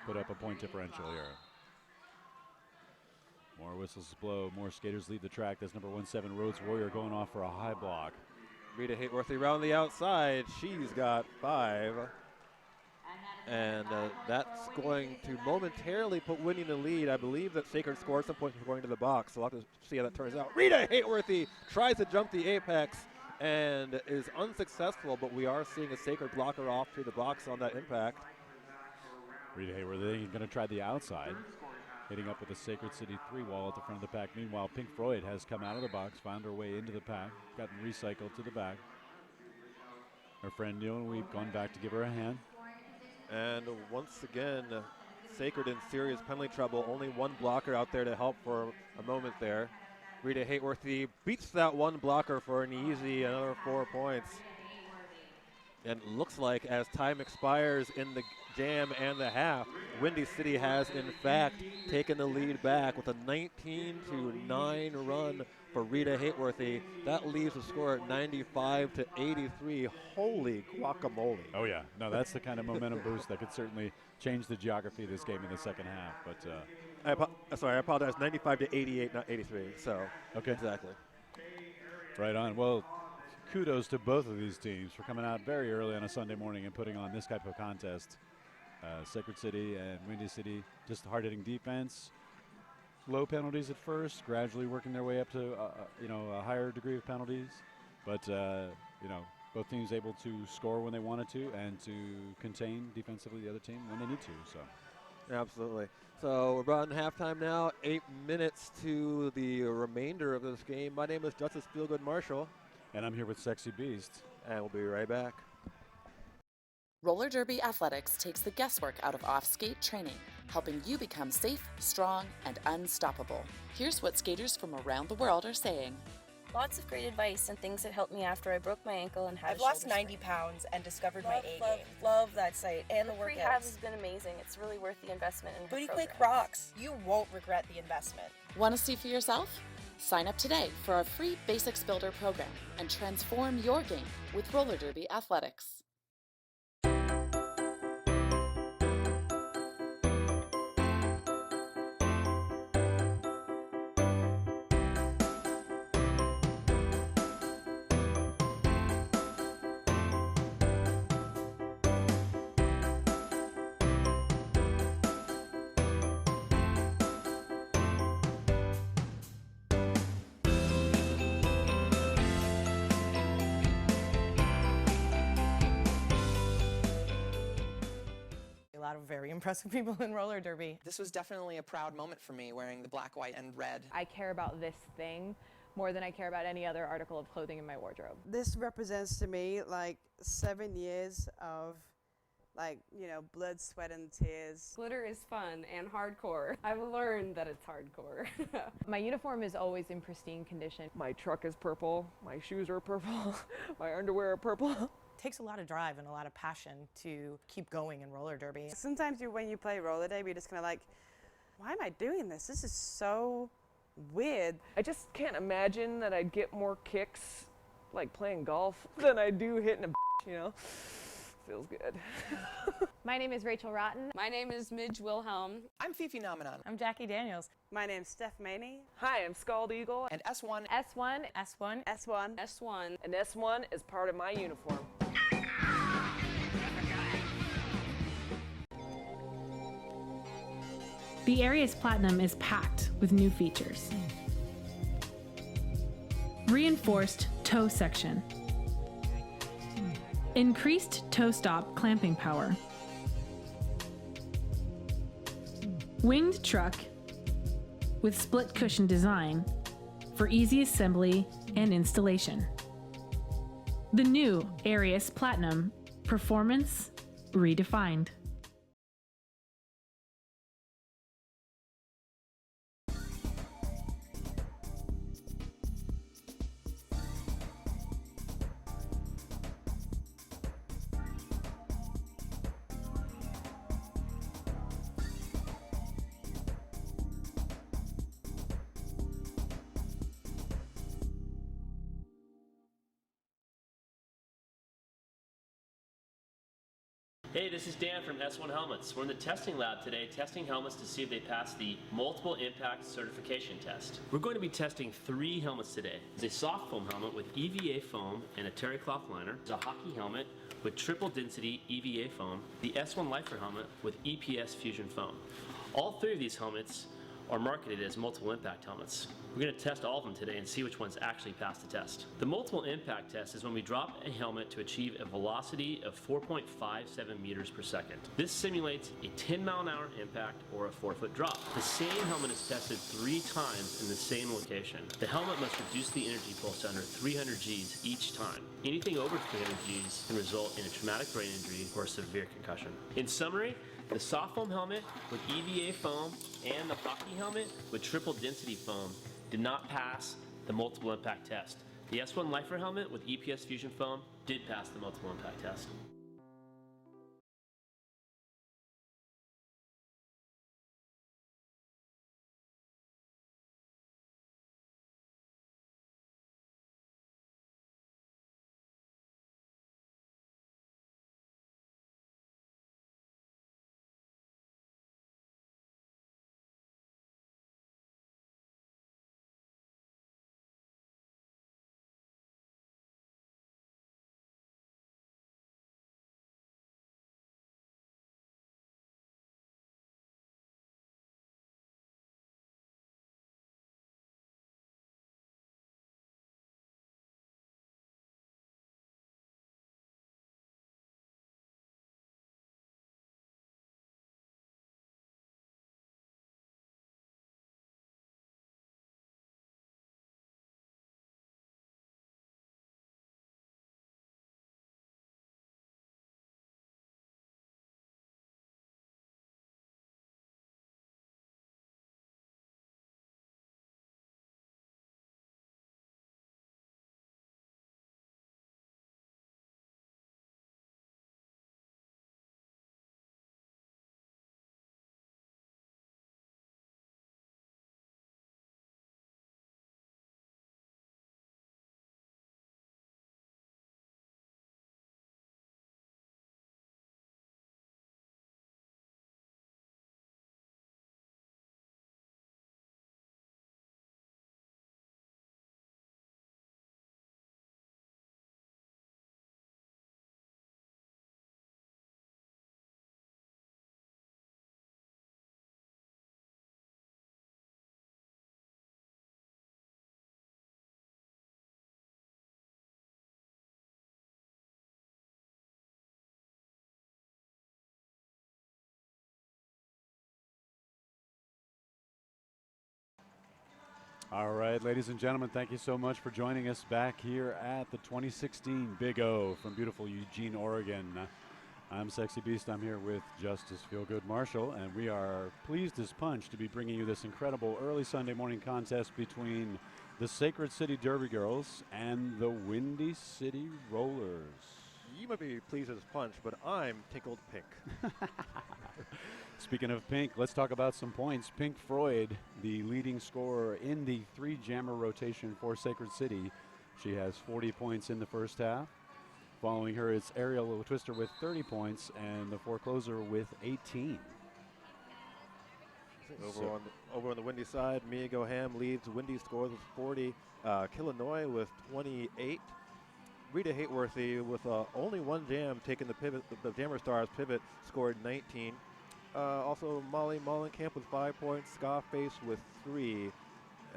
put up a point differential here. More whistles blow, more skaters leave the track. That's number 17, Rhodes Warrior, going off for a high block. Rita Hateworthy around the outside. She's got 5. And that's going to momentarily put Windy in the lead. I believe that Sacred scored some points before going to the box, so we'll have to see how that turns out. Rita Hateworthy tries to jump the apex and is unsuccessful, but we are seeing a Sacred blocker off to the box on that impact. Rita Hateworthy going to try the outside, hitting up with a Sacred City 3 wall at the front of the pack. Meanwhile, Pink Floyd has come out of the box, found her way into the pack, gotten recycled to the back. Her friend Neil, and we've gone back to give her a hand. And once again, Sacred in serious penalty trouble. Only one blocker out there to help for a moment there. Rita Hateworthy beats that one blocker for an easy another 4 points. And looks like as time expires in the jam and the half, Windy City has in fact taken the lead back with a 19-9 run for Rita Hateworthy. That leaves the score at 95-83. Holy guacamole. Oh yeah, no, that's the kind of momentum boost that could certainly change the geography of this game in the second half. But I apologize, 95-88, not 83. So, okay. Exactly. Right on. Well, kudos to both of these teams for coming out very early on a Sunday morning and putting on this type of contest. Sacred City and Windy City, just hard-hitting defense. Low penalties at first, gradually working their way up to a higher degree of penalties. But both teams able to score when they wanted to and to contain defensively the other team when they need to. So, absolutely. So we're about in halftime now. 8 minutes to the remainder of this game. My name is Justice Feelgood Marshall, and I'm here with Sexy Beast, and we'll be right back. Roller Derby Athletics takes the guesswork out of off-skate training, helping you become safe, strong, and unstoppable. Here's what skaters from around the world are saying. Lots of great advice and things that helped me after I broke my ankle and had I've lost 90 pounds and discovered my A game. Love that site and the workouts. Rehab has been amazing. It's really worth the investment in her Booty programs. Quick rocks. You won't regret the investment. Want to see for yourself? Sign up today for our free Basics Builder program and transform your game with Roller Derby Athletics. A lot of very impressive people in roller derby. This was definitely a proud moment for me, wearing the black, white, and red. I care about this thing more than I care about any other article of clothing in my wardrobe. This represents to me like 7 years of blood, sweat, and tears. Glitter is fun and hardcore. I've learned that it's hardcore. My uniform is always in pristine condition. My truck is purple, my shoes are purple, my underwear are purple. takes a lot of drive and a lot of passion to keep going in roller derby. Sometimes when you play roller derby, you're just kind of like, why am I doing this? This is so weird. I just can't imagine that I'd get more kicks like playing golf than I do hitting a you know? Feels good. My name is Rachel Rotten. My name is Midge Wilhelm. I'm Fifi Nomenon. I'm Jackie Daniels. My name's Steph Maney. Hi, I'm Scald Eagle. And S1. S1. S1. S1. S1. And S1 is part of my uniform. The Arius Platinum is packed with new features. Reinforced toe section. Increased toe stop clamping power. Winged truck with split cushion design for easy assembly and installation. The new Arius Platinum, performance redefined. Hey, this is Dan from S1 Helmets. We're in the testing lab today, testing helmets to see if they pass the multiple impact certification test. We're going to be testing 3 helmets today. There's a soft foam helmet with EVA foam and a terry cloth liner. There's a hockey helmet with triple density EVA foam. The S1 Lifer helmet with EPS fusion foam. All 3 of these helmets are marketed as multiple impact helmets. We're going to test all of them today and see which ones actually pass the test. The multiple impact test is when we drop a helmet to achieve a velocity of 4.57 meters per second. This simulates a 10-mile-an-hour impact or a 4-foot drop. The same helmet is tested 3 times in the same location. The helmet must reduce the energy pulse to under 300 Gs each time. Anything over 300 Gs can result in a traumatic brain injury or severe concussion. In summary, the soft foam helmet with EVA foam and the hockey helmet with triple density foam did not pass the multiple impact test. The S1 Lifer helmet with EPS fusion foam did pass the multiple impact test. All right, ladies and gentlemen, thank you so much for joining us back here at the 2016 Big O from beautiful Eugene, Oregon. I'm Sexy Beast. I'm here with Justice Feelgood Marshall, and we are pleased as punch to be bringing you this incredible early Sunday morning contest between the Sacred City Derby Girls and the Windy City Rollers. You might be pleased as punch, but I'm tickled pink. Speaking of pink, let's talk about some points. Pink Freud, the leading scorer in the 3-jammer rotation for Sacred City. She has 40 points in the first half. Following her is Ariel Twister with 30 points and the forecloser with 18. Over on the Windy side, Mia Goham leads. Windy scores with 40. Illinois with 28. Rita Hateworthy with only one jam taking the pivot. The Jammer Stars pivot scored 19. Also Molly Mollenkamp with 5 points. Scarface with 3.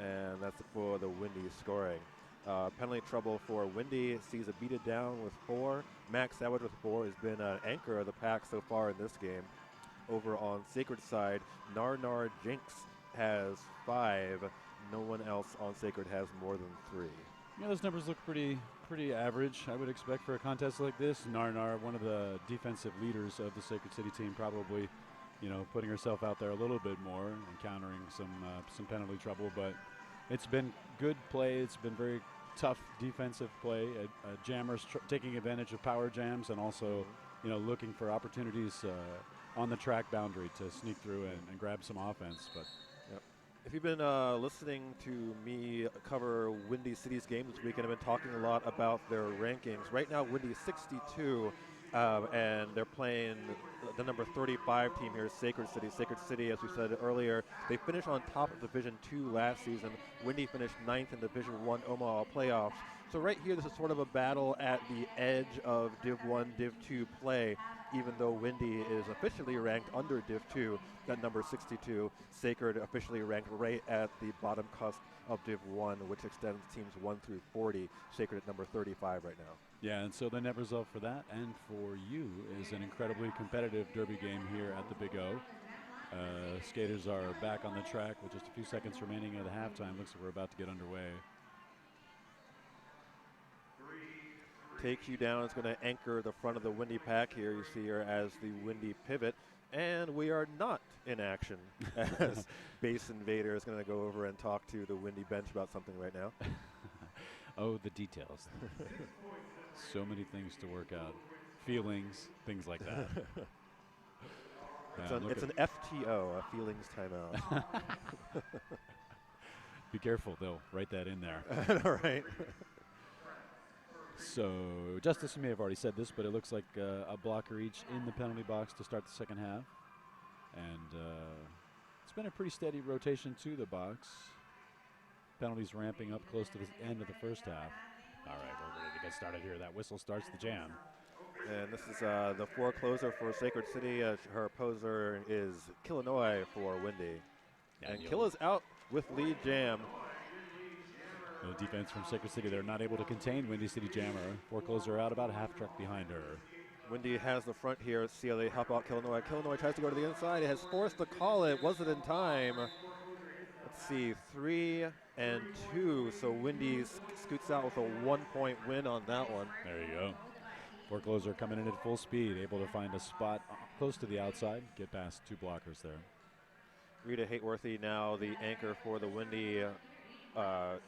And that's for the Windy scoring. Penalty trouble for Windy. Sees a beat it down with 4. Max Savage with 4 has been an anchor of the pack so far in this game. Over on Sacred side, Narnar Jinx has 5. No one else on Sacred has more than 3. Yeah, those numbers look pretty average, I would expect, for a contest like this. Narnar, one of the defensive leaders of the Sacred City team, probably, putting herself out there a little bit more, encountering some penalty trouble. But it's been good play. It's been very tough defensive play. Jammers taking advantage of power jams and also, looking for opportunities on the track boundary to sneak through and grab some offense. But if you've been listening to me cover Windy City's game this weekend, I've been talking a lot about their rankings. Right now, Windy's 62, and they're playing the number 35 team here, Sacred City. Sacred City, as we said earlier, they finished on top of Division 2 last season. Windy finished 9th in Division 1 Omaha playoffs. So right here, this is sort of a battle at the edge of Div 1, Div 2 play. Even though Windy is officially ranked under Div 2, at number 62, Sacred officially ranked right at the bottom cusp of Div 1, which extends teams 1 through 40. Sacred at number 35 right now. Yeah, and so the net result for that and for you is an incredibly competitive derby game here at the Big O. Skaters are back on the track with just a few seconds remaining at the halftime. Looks like we're about to get underway. Takes you down. It's going to anchor the front of the Windy pack here. You see her as the Windy pivot. And we are not in action as Base Invader is going to go over and talk to the Windy bench about something right now. Oh, the details. So many things to work out. Feelings, things like that. It's an FTO, a feelings timeout. Be careful, they'll write that in there. All right. So, Justice, you may have already said this, but it looks like a blocker each in the penalty box to start the second half. And it's been a pretty steady rotation to the box. Penalties ramping up close to the end of the first half. All right, we're ready to get started here. That whistle starts the jam. And this is the forecloser for Sacred City. Her opposer is Illinois for Windy. And Killa's out with lead jam. The defense from Sacred City, they're not able to contain Windy City Jammer. Forecloser out about a half track behind her. Windy has the front here. See how they help out Illinois. Illinois tries to go to the inside. It has forced the call. It wasn't in time. Let's see, 3 and 2. So Windy scoots out with a 1-point win on that one. There you go. Forecloser coming in at full speed, able to find a spot close to the outside, get past 2 blockers there. Rita Hateworthy now the anchor for the Windy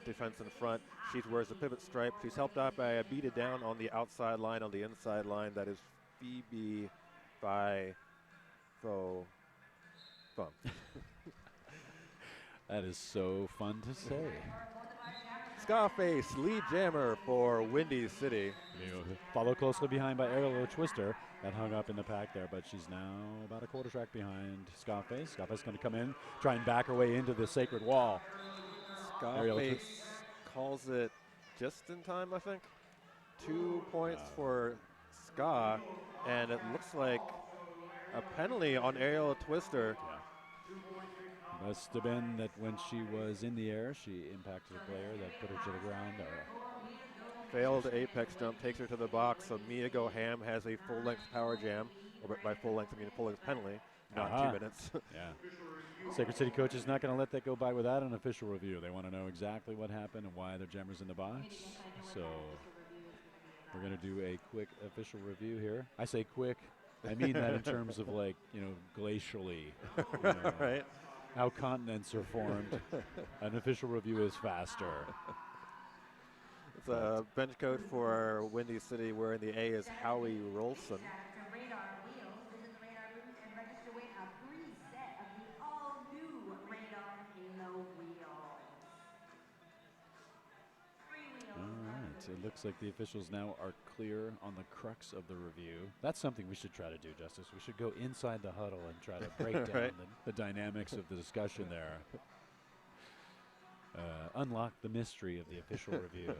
defense in front. She wears the pivot stripe. She's helped out by a beat it down on the outside line, on the inside line. That is Phoebe by Fo Fun. That is so fun to say. Scarface, lead jammer for Windy City. Followed closely behind by Ariel Twister. That hung up in the pack there, but she's now about a quarter track behind Scarface. Scarface going to come in, try and back her way into the sacred wall. Scarface calls it just in time, I think. 2 points for Ska, and it looks like a penalty on Ariel Twister. Yeah. Must have been that when she was in the air, she impacted a player that put her to the ground. Failed apex jump takes her to the box, so Mia Goham has a full-length power jam. Or by full length, I mean a full-length penalty, not 2 minutes. Yeah. Sacred City coach is not going to let that go by without an official review. They want to know exactly what happened and why their jammers in the box. So we're going to do a quick official review here. I say quick. I mean that in terms of like, glacially. Right. How continents are formed. An official review is faster. bench coach for Windy City wearing the A is Howie Rolson. Radar wheels. Visit the radar booth and register to win a free set of the all-new Radar Halo wheels. All right. It looks like the officials now are clear on the crux of the review. That's something we should try to do, Justice. We should go inside the huddle and try to break down the dynamics of the discussion there. Unlock the mystery of the official review.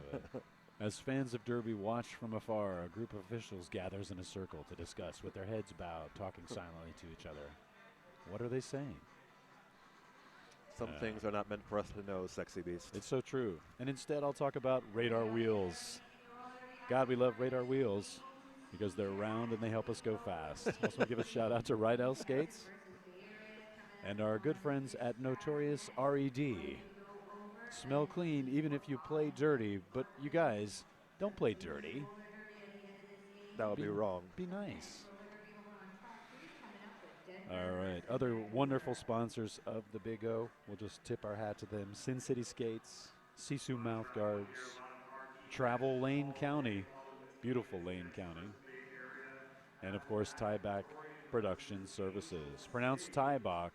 As fans of Derby watch from afar, a group of officials gathers in a circle to discuss with their heads bowed, talking silently to each other. What are they saying? Some things are not meant for us to know, Sexy Beast. It's so true. And instead, I'll talk about radar wheels. God, we love radar wheels because they're round and they help us go fast. Also, give a shout out to Rydell Skates and our good friends at Notorious RED. Smell clean even if you play dirty, but you guys, don't play dirty. That would be wrong. Be nice. All right, other wonderful sponsors of the Big O. We'll just tip our hat to them. Sin City Skates, Sisu Mouth Guards, Travel Lane County, beautiful Lane County, and of course Tyebach Production Services. Pronounced Tyebach.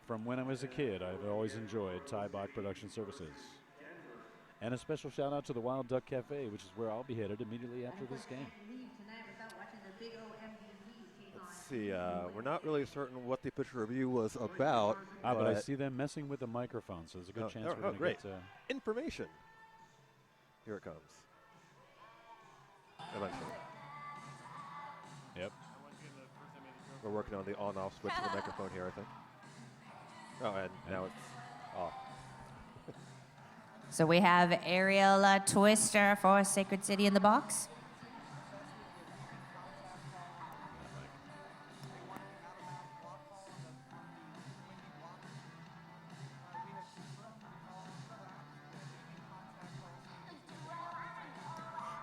From when I was a kid, I've always enjoyed Tyebach Production Services. And a special shout out to the Wild Duck Cafe, which is where I'll be headed immediately after this game. Let's see, we're not really certain what the official review was about. But I see them messing with the microphone, so there's a good chance we're going to get information. Here it comes. Eventually. Yep. We're working on the on-off switch of the microphone here, I think. Oh, and now it's off. So we have Aerial Twister for Sacred City in the box.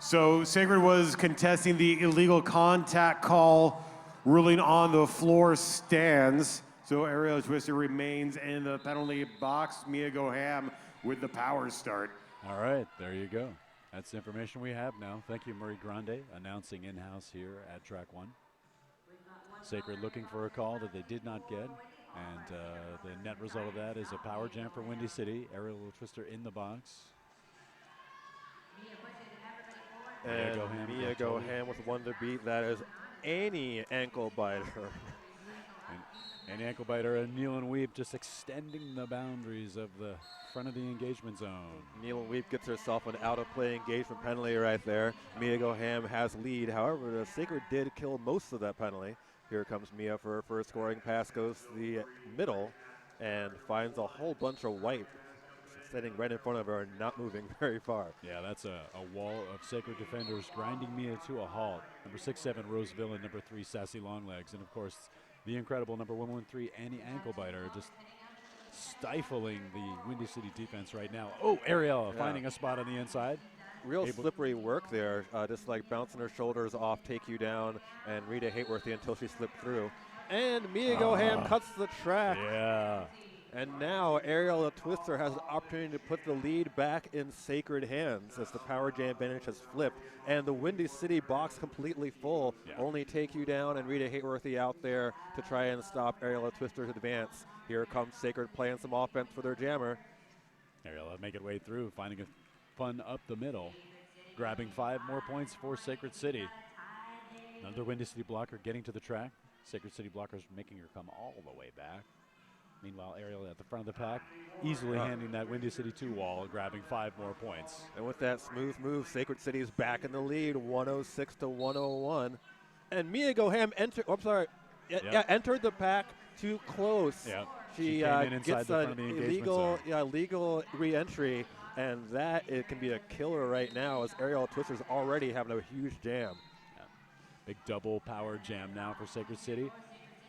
So Sacred was contesting the illegal contact call, ruling on the floor stands. So Aerial Twister remains in the penalty box. Mia Goham with the power start. All right, there you go. That's the information we have now. Thank you, Marie Grande, announcing in-house here at Track 1. Sacred looking for a call that they did not get. And the net result of that is a power jam for Windy City. Aerial Twister in the box. And Mia Goham with one to beat. That is any ankle biter. And ankle biter and Neil and Weep just extending the boundaries of the front of the engagement zone. Neil and Weep gets herself an out-of-play engagement penalty right there. Mia Goham has lead. However, the Sacred did kill most of that penalty. Here comes Mia for her first scoring pass, goes to the middle and finds a whole bunch of white sitting right in front of her and not moving very far. Yeah, that's a wall of Sacred defenders grinding Mia to a halt. Number 6'7", Rose Villain, number 3, Sassy Longlegs, and of course, the incredible number 113, Annie Ankle-Biter, just stifling the Windy City defense right now. Oh, Ariel finding a spot on the inside. Real slippery work there, just like bouncing her shoulders off, take you down, and Rita Hateworthy until she slipped through. And Mia Goham cuts the track. Yeah. And now Aerial Twister has the opportunity to put the lead back in Sacred hands as the power jam advantage has flipped. And the Windy City box completely full. Only take you down and Rita Hateworthy out there to try and stop Aerial Twister's advance. Here comes Sacred playing some offense for their jammer. Aerial make it way through, finding a fun up the middle, grabbing 5 more points for Sacred City. Another Windy City blocker getting to the track. Sacred City blockers making her come all the way back. Meanwhile, Aerial at the front of the pack, easily handing that Windy City 2 wall, grabbing 5 more points. And with that smooth move, Sacred City is back in the lead, 106 to 101. And Mia Goham entered the pack too close. Yeah. She gets an illegal re-entry, and that it can be a killer right now as Aerial Twister's already having a huge jam. Yeah. Big double power jam now for Sacred City.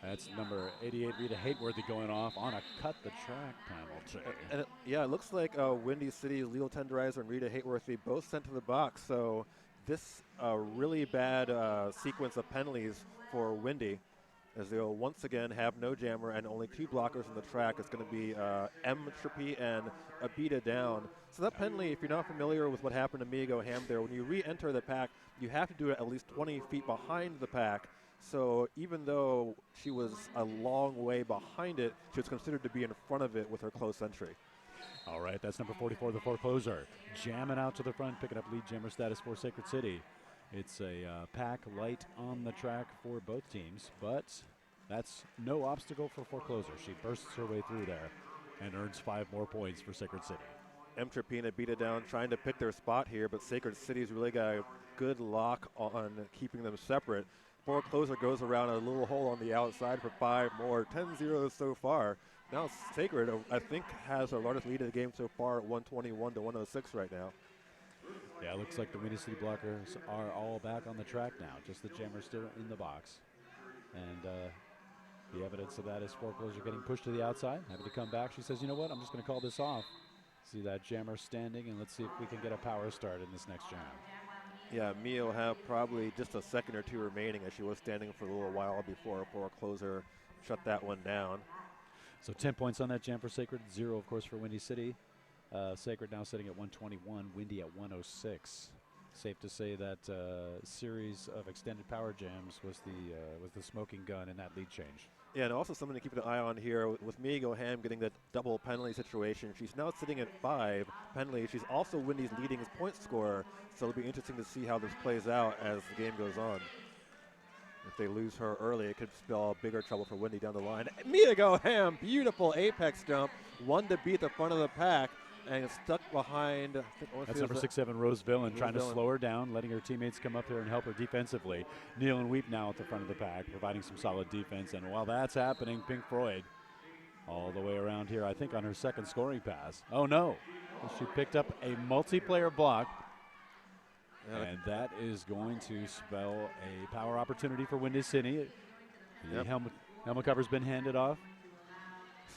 That's number 88, Rita Hateworthy, going off on a cut-the-track penalty. And it looks like Windy City, Legal Tenderizer, and Rita Hateworthy both sent to the box. So this really bad sequence of penalties for Windy. as they'll once again have no jammer and only 2 blockers on the track. It's going to be M-Trippy and Abita down. So that penalty, if you're not familiar with what happened to Mia Ham there, when you re-enter the pack, you have to do it at least 20 feet behind the pack. So even though she was a long way behind it, she was considered to be in front of it with her close entry. All right, that's number 44, the forecloser. Jamming out to the front, picking up lead jammer status for Sacred City. It's a pack light on the track for both teams, but that's no obstacle for forecloser. She bursts her way through there and earns 5 more points for Sacred City. M-Trapina beat it down, trying to pick their spot here, but Sacred City's really got a good lock on keeping them separate. Forecloser goes around a little hole on the outside for 5 more, 10-0 so far. Now Sacred, I think, has the largest lead of the game so far at 121 to 106 right now. Yeah, it looks like the Windy City blockers are all back on the track now. Just the jammer still in the box. And the evidence of that is foreclosure getting pushed to the outside. Having to come back. She says, you know what, I'm just going to call this off. See that jammer standing, and let's see if we can get a power start in this next jam. Yeah, Mia will have probably just a second or 2 remaining, as she was standing for a little while before forecloser shut that one down. So 10 points on that jam for Sacred, 0 of course for Windy City. Sacred now sitting at 121, Windy at 106. Safe to say that series of extended power jams was the smoking gun in that lead change. Yeah, and also something to keep an eye on here with Mia Ham getting the double penalty situation. She's now sitting at 5 penalties. She's also Windy's leading point scorer, so it'll be interesting to see how this plays out as the game goes on. If they lose her early, it could spell bigger trouble for Windy down the line. Mia Ham, beautiful apex jump, one to beat the front of the pack, and it's stuck behind. That's number 6-7, Roseville, and trying to slow her down, letting her teammates come up here and help her defensively. Neil and Weep now at the front of the pack, providing some solid defense. And while that's happening, Pink Floyd all the way around here, I think on her second scoring pass. Oh no, she picked up a multiplayer block. And that is going to spell a power opportunity for Windy City. The helmet cover's been handed off.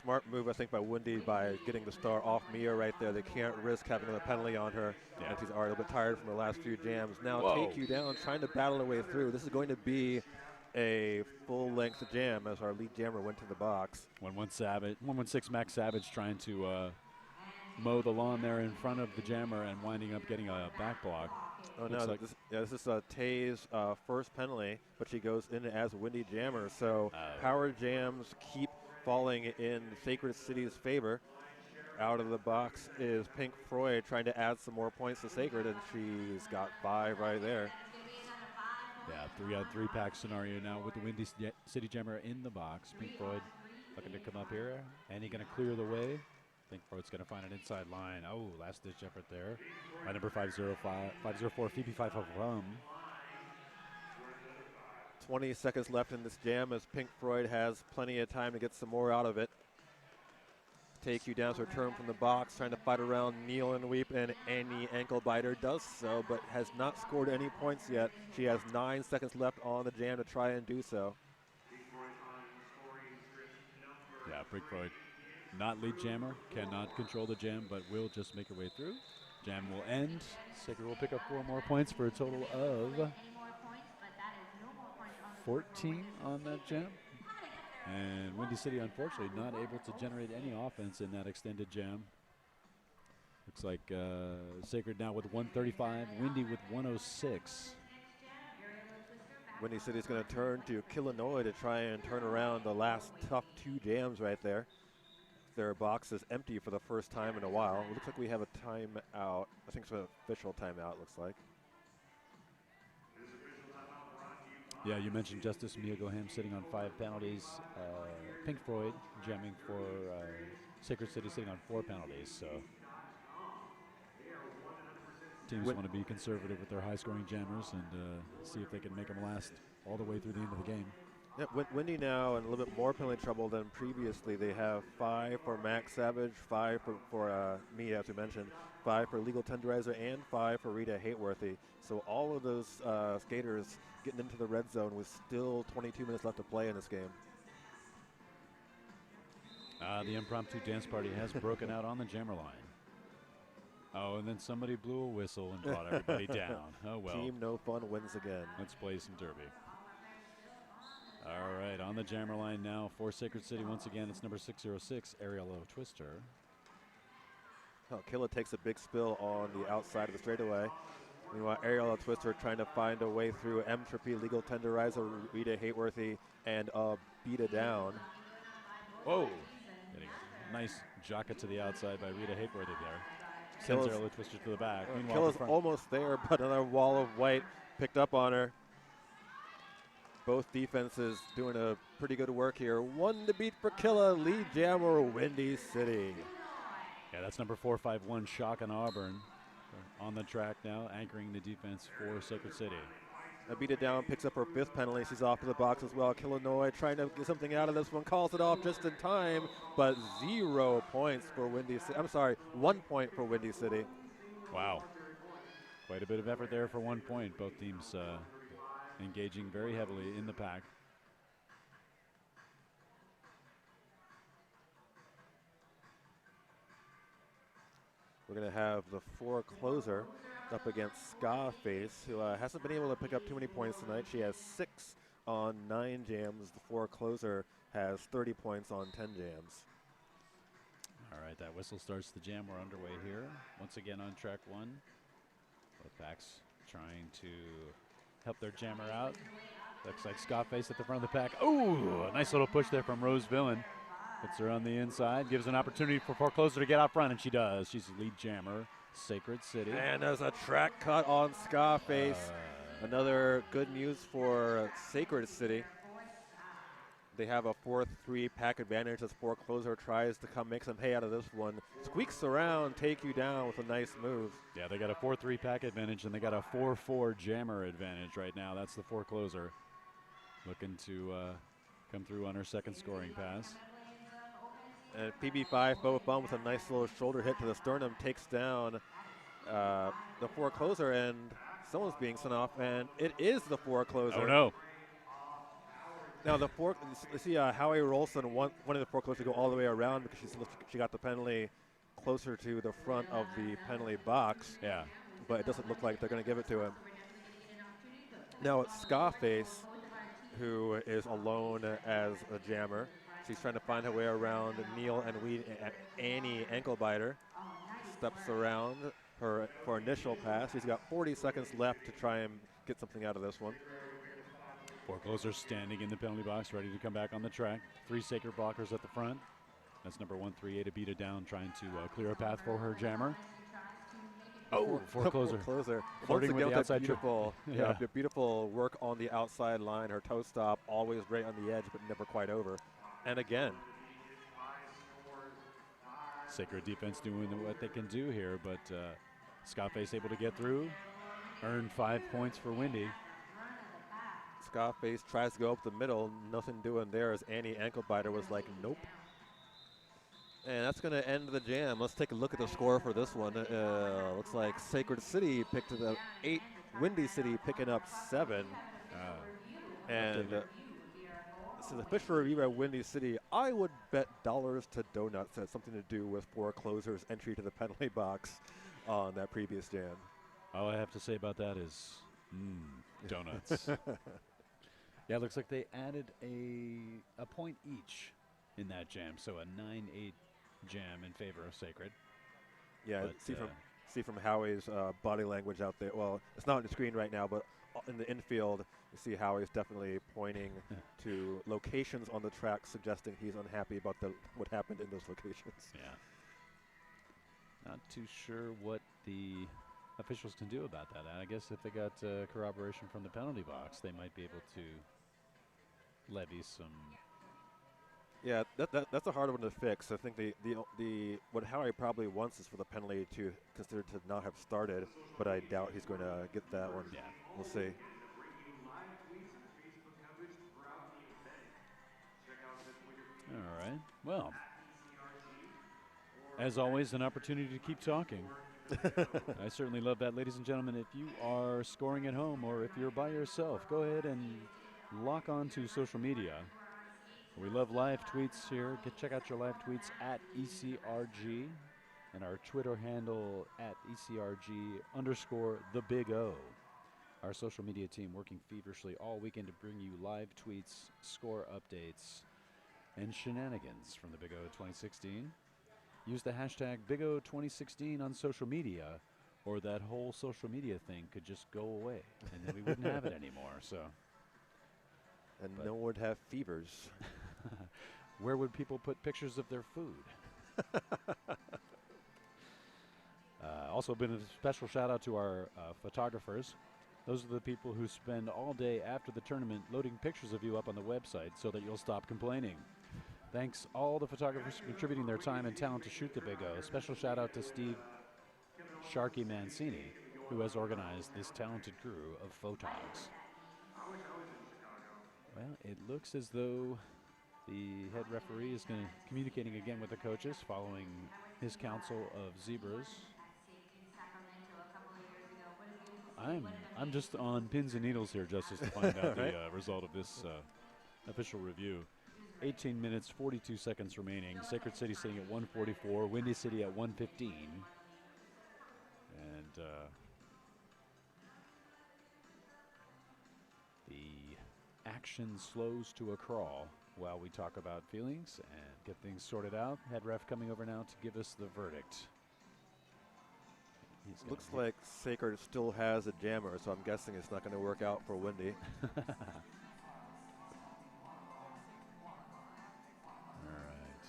Smart move, I think, by Windy by getting the star off Mia right there. They can't risk having a penalty on her. And she's already a little bit tired from the last few jams. Now Take You Down, trying to battle her way through. This is going to be a full-length jam as our lead jammer went to the box. 116 Max Savage trying to mow the lawn there in front of the jammer and winding up getting a back block. Oh, no, this is Tay's first penalty, but she goes in as Windy Jammer. So power jams keep falling in Sacred City's favor. Out of the box is Pink Floyd trying to add some more points to Sacred, and she's got 5 right there. Yeah, 3-on-3 pack scenario now with the Windy City Jammer in the box. Pink Floyd looking to come up here, and he's going to clear the way. Pink Floyd's going to find an inside line. Oh, last ditch effort there by number 504, Phoebe 5 20 seconds left in this jam as Pink Floyd has plenty of time to get some more out of it. Take You Down's return from the box, trying to fight around Neil and Weep, and Annie Ankle-Biter does so, but has not scored any points yet. She has 9 seconds left on the jam to try and do so. Yeah, Pink Floyd, not lead jammer, cannot control the jam, but will just make her way through. Jam will end. Sacred will pick up 4 more points for a total of 14 on that jam. And Windy City, unfortunately, not able to generate any offense in that extended jam. Looks like Sacred now with 135, Windy with 106. Windy City's going to turn to Illinois to try and turn around the last tough 2 jams right there. Their box is empty for the first time in a while. It looks like we have a timeout. I think it's an official timeout, looks like. Yeah, you mentioned Justice Mia Ham sitting on 5 penalties. Pink Floyd jamming for Sacred City sitting on 4 penalties. So teams want to be conservative with their high-scoring jammers and see if they can make them last all the way through the end of the game. Yeah, Windy now in a little bit more penalty trouble than previously. They have 5 for Max Savage, 5 for Mia, as we mentioned, 5 for Legal Tenderizer, and 5 for Rita Hateworthy. So all of those skaters getting into the red zone with still 22 minutes left to play in this game. The impromptu dance party has broken out on the jammer line. Oh, and then somebody blew a whistle and brought everybody down. Oh, well. Team No Fun wins again. Let's play some derby. All right, on the jammer line now for Sacred City. Once again, it's number 606, Aerial Twister. Oh, Killa takes a big spill on the outside of the straightaway. Meanwhile, Aerial Twister trying to find a way through Entropy, Legal Tenderizer, Rita Hateworthy, and beat it down. Whoa. Getting a nice jocka to the outside by Rita Hateworthy there. Sends Killa's, Aerial Twister to the back. Killa's almost there, but another wall of white picked up on her. Both defenses doing a pretty good work here. One to beat for Killa, lead jammer, Windy City. Yeah, that's number 451, Shock and Auburn. On the track now, anchoring the defense for Sacred City. Beat it down, picks up her 5th penalty. She's off to the box as well. Illinois trying to get something out of this one, calls it off just in time, but 0 points for Windy City. I'm sorry, 1 point for Windy City. Wow. Quite a bit of effort there for 1 point. Both teams engaging very heavily in the pack. We're going to have the 4 closer up against Scarface, who hasn't been able to pick up too many points tonight. She has 6 on 9 jams. The 4 closer has 30 points on 10 jams. All right, that whistle starts the jam. We're underway here. Once again on track 1. Both packs trying to help their jammer out. Looks like Scarface at the front of the pack. Oh, a nice little push there from Rose Villain. Puts her on the inside, gives an opportunity for Forecloser to get out front, and she does. She's the lead jammer, Sacred City. And there's a track cut on Scarface. Another good news for Sacred City. They have a 4-3 pack advantage as Forecloser tries to come make some hay out of this one. Squeaks around, take you down with a nice move. Yeah, they got a 4-3 pack advantage, and they got a 4-4 jammer advantage right now. That's the Forecloser looking to come through on her second scoring pass. And PB5 Boa Bum with a nice little shoulder hit to the sternum takes down the Forecloser, and someone's being sent off, and it is the Forecloser. Oh no. Now you see Howie Rolson wanted the Forecloser to go all the way around because she got the penalty closer to the front of the penalty box. Yeah. But it doesn't look like they're going to give it to him. Now it's Scarface, who is alone as a jammer. She's trying to find her way around Neil and Annie Ankle-Biter. Steps around her for initial pass. She's got 40 seconds left to try and get something out of this one. Forecloser standing in the penalty box, ready to come back on the track. 3 Sacred blockers at the front. That's number 138 to beat it down, trying to clear a path for her jammer. Oh, Forecloser. Forecloser. Flirting with the outside beautiful, beautiful work on the outside line. Her toe stop, always right on the edge, but never quite over. And again, Sacred defense doing what they can do here, but Scarface able to get through. Earned 5 points for Windy. Scarface tries to go up the middle. Nothing doing there as Annie Ankle-Biter was like, nope. And that's going to end the jam. Let's take a look at the score for this one. Looks like Sacred City picked up 8. Windy City picking up 7. And this is official review by Windy City. I would bet dollars to donuts had something to do with Forecloser's entry to the penalty box on that previous jam. All I have to say about that is donuts. Yeah, it looks like they added a point each in that jam, so a 9-8 jam in favor of Sacred. Yeah, but, see from Howie's body language out there. Well, it's not on the screen right now, but in the infield, you see Howie's definitely pointing to locations on the track, suggesting he's unhappy about what happened in those locations. Yeah. Not too sure what the officials can do about that. I guess if they got corroboration from the penalty box, they might be able to levy some. Yeah, that's a hard one to fix. I think the what Howie probably wants is for the penalty to consider to not have started, but I doubt he's going to get that one. Yeah, we'll see. All right. Well, as always, an opportunity to keep talking. I certainly love that, ladies and gentlemen. If you are scoring at home or if you're by yourself, go ahead and lock on to social media. We love live tweets here. Check out your live tweets at ECRG and our Twitter handle at ECRG_the Big O. Our social media team working feverishly all weekend to bring you live tweets, score updates, and shenanigans from the Big O 2016. Use the hashtag Big O 2016 on social media, or that whole social media thing could just go away, and then we wouldn't have it anymore. So, and no one would have fevers. Where would people put pictures of their food? Also been a special shout out to our photographers. Those are the people who spend all day after the tournament loading pictures of you up on the website so that you'll stop complaining. Thanks all the photographers for contributing their time and talent to shoot the Big O. A special shout out to Steve Sharky Mancini, who has organized this talented crew of photogs. Well, it looks as though the head referee is communicating again with the coaches following his council of zebras. I'm just on pins and needles here, Justice, to find out the result of this official review. 18 minutes, 42 seconds remaining. Sacred City sitting at 144, Windy City at 115. And the action slows to a crawl while we talk about feelings and get things sorted out. Head ref coming over now to give us the verdict. Looks like Sacred still has a jammer, so I'm guessing it's not going to work out for Windy. All right.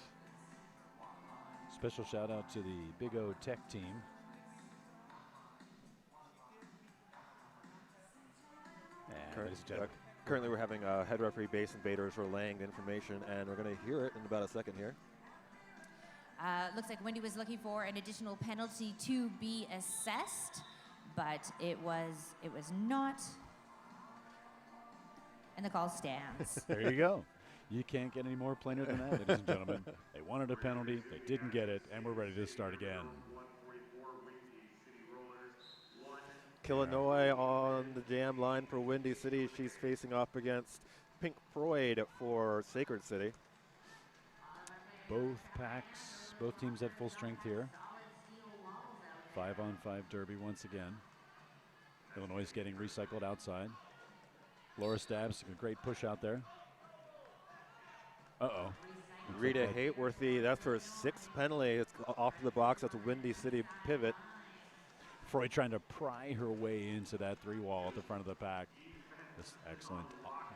Special shout out to the Big O Tech team. Currently we're having head referee base invaders relaying the information, and we're going to hear it in about a second here. Looks like Wendy was looking for an additional penalty to be assessed, but it was not, and the call stands. There you go. You can't get any more plainer than that, ladies and gentlemen. They wanted a penalty, they didn't get it, and we're ready to start again. Illinois on the jam line for Windy City. She's facing off against Pink Floyd for Sacred City. Both teams at full strength here. 5-on-5 derby once again. Illinois is getting recycled outside. Laura Stabs, a great push out there. Uh-oh. Rita Hayworthy, that's her sixth penalty. It's off the box. That's a Windy City pivot. Freud trying to pry her way into that three wall at the front of the pack. This excellent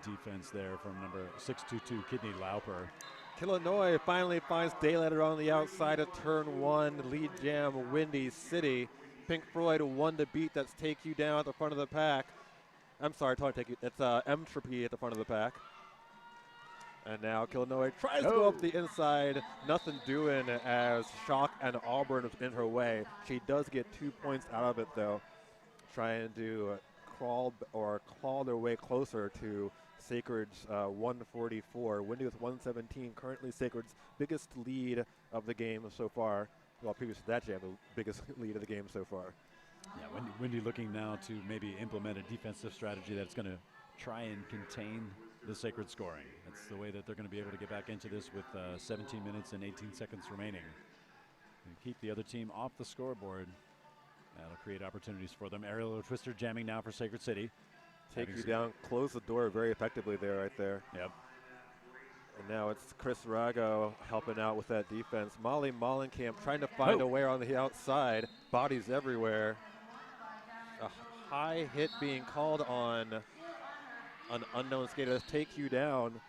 defense there from number 622, Kidney Lauper. Illinois finally finds daylight on the outside of turn one. Lead jam, Windy City. Pink Floyd one to beat. That's Take You Down at the front of the pack. I'm sorry, Take You. It's Entropy at the front of the pack. And now Illinois tries to go up the inside. Nothing doing as Shock and Auburn is in her way. She does get 2 points out of it, though, trying to crawl or claw their way closer to Sacred's 144. Windy with 117, currently Sacred's biggest lead of the game so far. Well, previous to that jam, the biggest lead of the game so far. Yeah, Windy looking now to maybe implement a defensive strategy that's going to try and contain the Sacred scoring. That's the way that they're going to be able to get back into this with 17 minutes and 18 seconds remaining. And keep the other team off the scoreboard. That'll create opportunities for them. Aerial twister jamming now for Sacred City. Take You Down, close the door very effectively there, right there. Yep. And now it's Chris Rago helping out with that defense. Molly Mollenkamp trying to find a way on the outside. Bodies everywhere. A high hit being called on an unknown skater. Take You Down.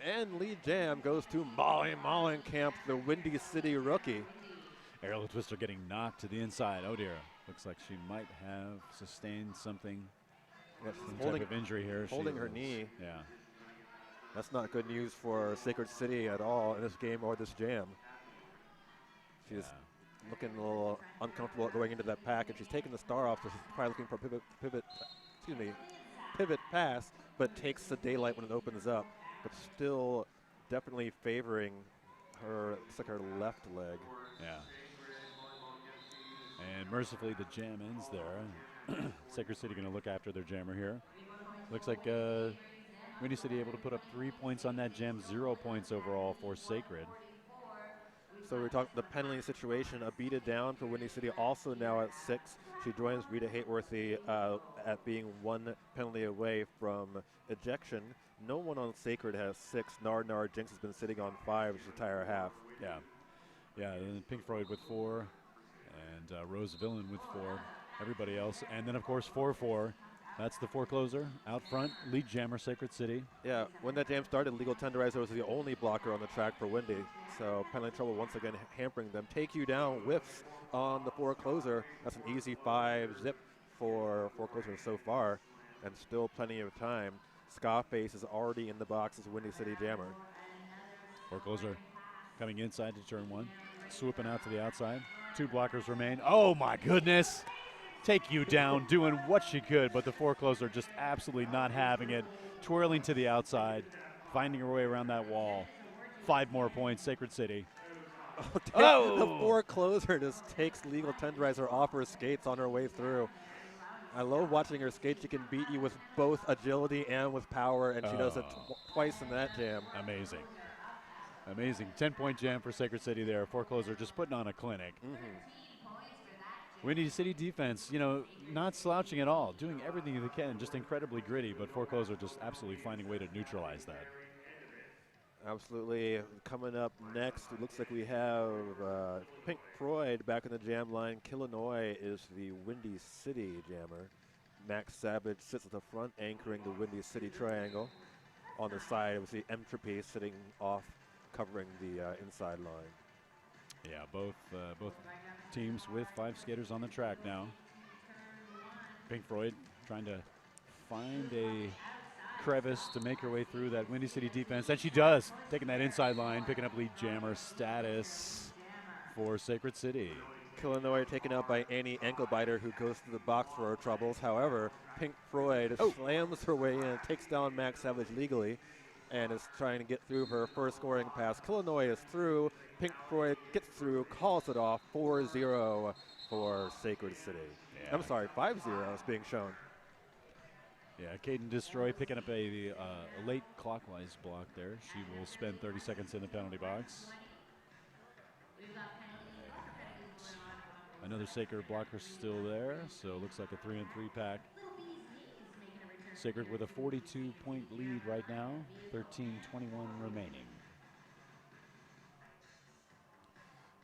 And lead jam goes to Molly Mollenkamp, the Windy City rookie. Aerial twister getting knocked to the inside. Oh dear. Looks like she might have sustained something. Yeah, some type of injury here. Holding her knee. Yeah. That's not good news for Sacred City at all in this game or this jam. She's looking a little uncomfortable going into that pack, and she's taking the star off, so she's probably looking for a pivot pass, but takes the daylight when it opens up. But still definitely favoring her, it's like her left leg. Yeah. And mercifully the jam ends there. Sacred City going to look after their jammer here. Looks like Windy City able to put up 3 points on that jam, 0 points overall for Sacred. So we're talking the penalty situation, a beat it down for Windy City, also now at 6. She joins Rita Hayworthy at being 1 penalty away from ejection. No one on Sacred has 6. Nard Jinx has been sitting on 5 this entire half. Yeah, and then Pink Floyd with 4, and Rose Villain with 4. Everybody else, and then of course 4-4. That's the forecloser out front. Lead jammer, Sacred City. Yeah, when that jam started, Legal Tenderizer was the only blocker on the track for Windy. So penalty trouble once again hampering them. Take you down, whiffs on the forecloser. That's an easy 5 zip for forecloser so far, and still plenty of time. Scarface is already in the box as Windy City jammer. Forecloser coming inside to turn 1, swooping out to the outside. 2 blockers remain. Oh my goodness! Take you down, doing what she could, but the forecloser just absolutely not having it. Twirling to the outside, finding her way around that wall. 5 more points, Sacred City. The forecloser just takes Legal Tenderizer off her skates on her way through. I love watching her skate. She can beat you with both agility and with power, and she does it twice in that jam. Amazing. Amazing. 10-point jam for Sacred City there. Forecloser just putting on a clinic. Windy City defense, not slouching at all, doing everything they can, just incredibly gritty, but forecloser just absolutely finding a way to neutralize that. Absolutely. Coming up next, it looks like we have Pink Floyd back in the jam line. Illinois is the Windy City jammer. Max Savage sits at the front, anchoring the Windy City triangle. On the side, it was the Entropy sitting off, covering the inside line. Yeah, both teams with 5 skaters on the track now. Pink Floyd trying to find a crevice to make her way through that Windy City defense, and she does, taking that inside line, picking up lead jammer status for Sacred City. Illinois taken out by Annie Anklebiter, who goes to the box for her troubles. However, Pink Floyd slams her way in, takes down Max Savage legally, and is trying to get through her first scoring pass. Illinois is through. Pink Floyd gets through, calls it off, 4-0 for Sacred City. Yeah. I'm sorry, 5-0 is being shown. Yeah, Caden Destroy picking up a late clockwise block there. She will spend 30 seconds in the penalty box. And another Sacred blocker still there, so it looks like a 3-3 pack. Sacred with a 42-point lead right now, 13:21 remaining.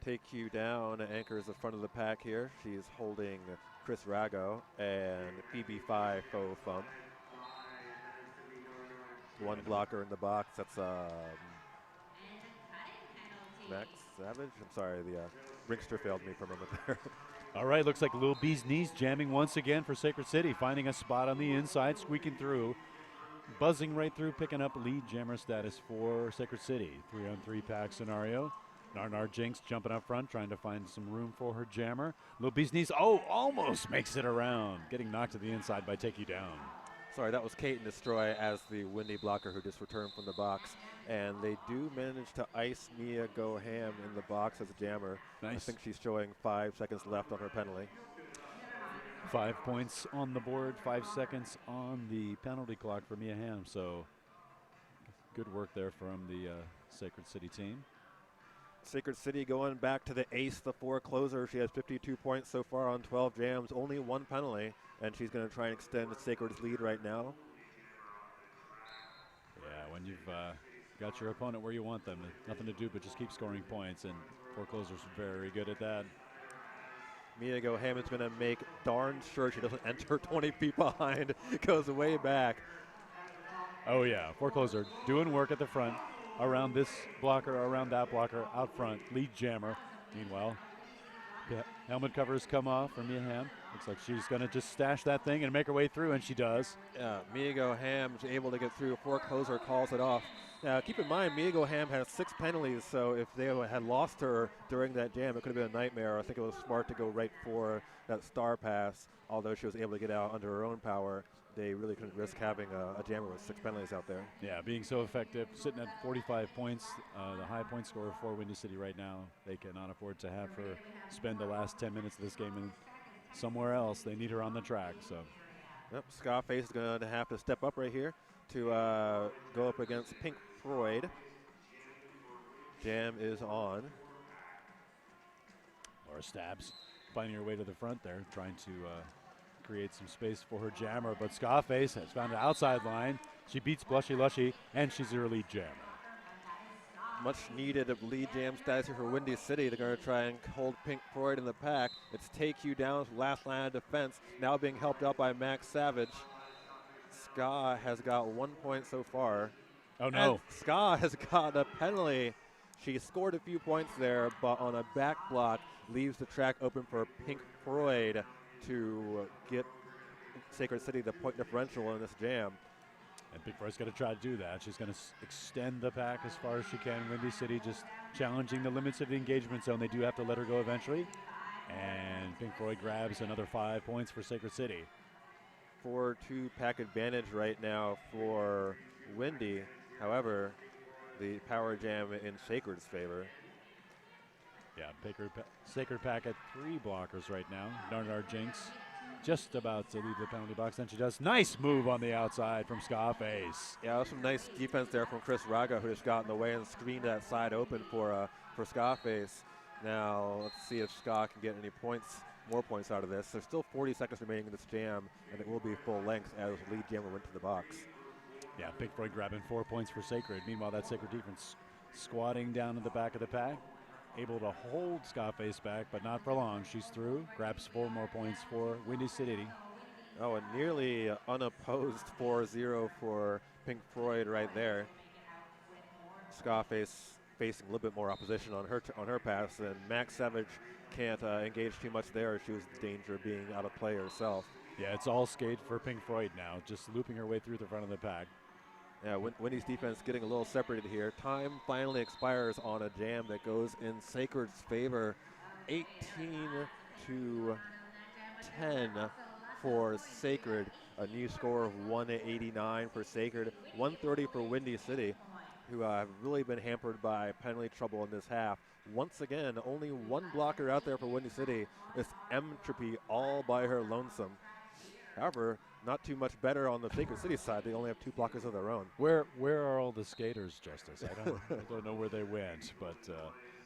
Take you down, anchors the front of the pack here. She's holding Chris Rago and Phoebe 5 faux thumb. 1 blocker in the box. That's Max Savage. I'm sorry, the Rinkster failed me for a moment there. All right, looks like Lil B's knees jamming once again for Sacred City, finding a spot on the inside, squeaking through, buzzing right through, picking up lead jammer status for Sacred City. 3-on-3 pack scenario. Nard Jinx jumping up front, trying to find some room for her jammer. Lil B's knees, almost makes it around, getting knocked to the inside by Take You Down. Sorry, that was Kate and Destroy as the Windy blocker who just returned from the box. And they do manage to ice Mia Go Ham in the box as a jammer. Nice. I think she's showing 5 seconds left on her penalty. 5 points on the board, 5 seconds on the penalty clock for Mia Ham. So good work there from the Sacred City team. Sacred City going back to the ace, the forecloser. She has 52 points so far on 12 jams, only 1 penalty, and she's going to try and extend Sacred's lead right now. Yeah, when you've got your opponent where you want them, nothing to do but just keep scoring points, and forecloser's very good at that. Mia Go Ham is going to make darn sure she doesn't enter 20 feet behind. Goes way back. Oh yeah, forecloser doing work at the front. Around this blocker, around that blocker, out front, lead jammer. Meanwhile, helmet covers come off for Mia Ham. Looks like she's going to just stash that thing and make her way through, and she does. Yeah, Mia Go Ham is able to get through. Forecloser calls it off. Now, keep in mind, Mia Go Ham has 6 penalties, so if they had lost her during that jam, it could have been a nightmare. I think it was smart to go right for that star pass, although she was able to get out under her own power. They really couldn't risk having a jammer with 6 penalties out there. Yeah, being so effective, sitting at 45 points, the high point scorer for Windy City right now. They cannot afford to have her spend the last 10 minutes of this game in somewhere else. They need her on the track. So, yep, Scarface is going to have to step up right here to go up against Pink Floyd. Jam is on. Laura stabs, finding her way to the front there, trying to create some space for her jammer, but Scarface has found an outside line. She beats Blushy Lushy, and she's her lead jammer. Much needed of lead jam status here for Windy City. They're going to try and hold Pink Floyd in the pack. It's take you down, last line of defense, now being helped out by Max Savage. Ska has got 1 point so far. Oh no. And Ska has got a penalty. She scored a few points there, but on a back block leaves the track open for Pink Floyd to get Sacred City the point differential in this jam. And Pink Floyd's going to try to do that. She's going to extend the pack as far as she can. Windy City just challenging the limits of the engagement zone. They do have to let her go eventually. And Pink Floyd grabs another 5 points for Sacred City. 4-2 pack advantage right now for Windy. However, the power jam in Sacred's favor. Yeah, Sacred pack at 3 blockers right now. Narnar Jinx just about to leave the penalty box. Then she does. Nice move on the outside from Scarface. Yeah, that was some nice defense there from Chris Raga, who just got in the way and screened that side open for Scarface. Now, let's see if Ska can get any points, more points out of this. There's still 40 seconds remaining in this jam, and it will be full length as lead jammer went to the box. Yeah, Pink Floyd grabbing 4 points for Sacred. Meanwhile, that Sacred defense squatting down in the back of the pack. Able to hold Scarface back, but not for long. She's through, grabs 4 more points for Windy City. Oh, a nearly unopposed 4-0 for Pink Floyd right there. Scarface facing a little bit more opposition on her pass, and Max Savage can't engage too much there. She was in danger of being out of play herself. Yeah, it's all skate for Pink Floyd now, just looping her way through the front of the pack. Yeah, Windy's defense getting a little separated here. Time finally expires on a jam that goes in Sacred's favor. 18-10 for Sacred. A new score of 189 for Sacred, 130 for Windy City, who have really been hampered by penalty trouble in this half. Once again, only 1 blocker out there for Windy City. It's Entropy all by her lonesome. However, not too much better on the Sacred City side. They only have 2 blockers of their own. Where are all the skaters, Justice? I don't know where they went, but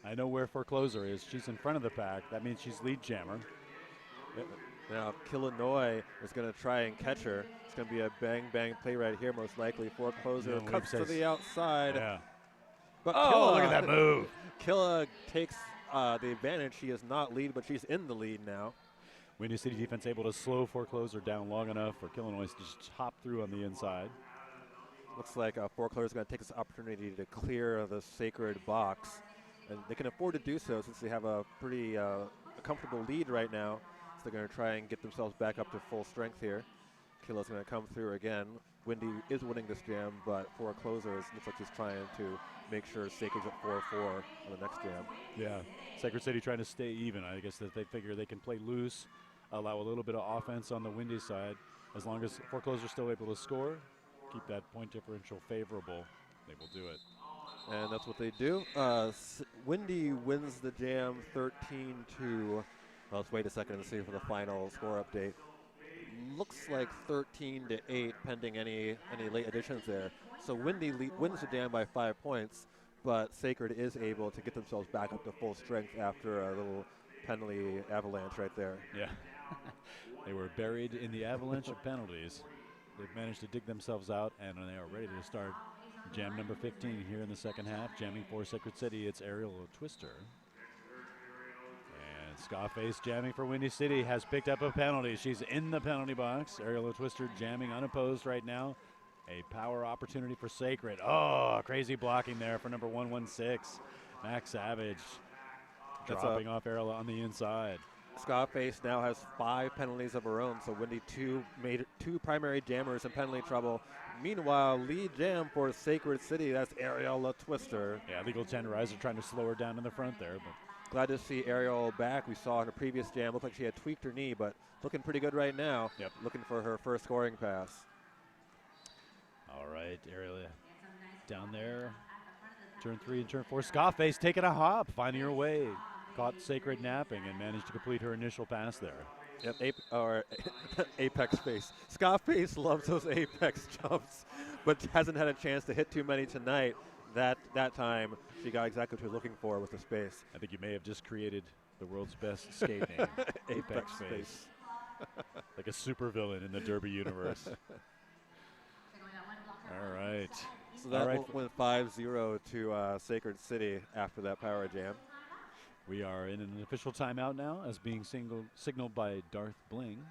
I know where Forecloser is. She's in front of the pack. That means she's lead jammer. Now, Illinois is going to try and catch her. It's going to be a bang-bang play right here, most likely. Forecloser cuts to the outside. Yeah. But look at that move. Killa takes the advantage. She is not lead, but she's in the lead now. Windy City defense able to slow Forecloser down long enough for Illinois to just hop through on the inside. Looks like Forecloser is going to take this opportunity to clear the Sacred box. And they can afford to do so since they have a pretty comfortable lead right now. So they're going to try and get themselves back up to full strength here. Killa's going to come through again. Windy is winning this jam, but Forecloser looks like she's trying to make sure Sacred's at 4-4 on the next jam. Yeah, Sacred City trying to stay even. I guess that they figure they can play loose, allow a little bit of offense on the Windy side. As long as Forecloser's still able to score, keep that point differential favorable, they will do it. And that's what they do. Windy wins the jam 13-2. Well, let's wait a second and see for the final score update. Looks like 13-8, pending any late additions there. So Windy wins the jam by 5 points, but Sacred is able to get themselves back up to full strength after a little penalty avalanche right there. Yeah, they were buried in the avalanche of penalties. They've managed to dig themselves out, and they are ready to start jam number 15 here in the second half. Jamming for Sacred City, it's Aerial Twister. And Scarface jamming for Windy City has picked up a penalty. She's in the penalty box. Aerial Twister jamming unopposed right now. A power opportunity for Sacred. Oh, crazy blocking there for number 116. Max Savage dropping off Aerial on the inside. Scarface now has 5 penalties of her own, so Windy made 2 primary jammers in penalty trouble. Meanwhile, lead jam for Sacred City, that's Aerial Twister. Yeah, legal tenderizer trying to slow her down in the front there. But glad to see Aerial back. We saw in a previous jam, looked like she had tweaked her knee, but looking pretty good right now. Yep. Looking for her first scoring pass. All right, Aerial down there. Turn 3 and turn 4. Scarface taking a hop, finding her way. Caught Sacred napping and managed to complete her initial pass there. Yep, apex face. Scarface loves those apex jumps, but hasn't had a chance to hit too many tonight. that time she got exactly what she was looking for with the space. I think you may have just created the world's best skate name, Apex Space. Like a supervillain in the Derby universe. All right. So that went 5-0 to Sacred City after that power jam. We are in an official timeout now, as being signaled by Darth Bling.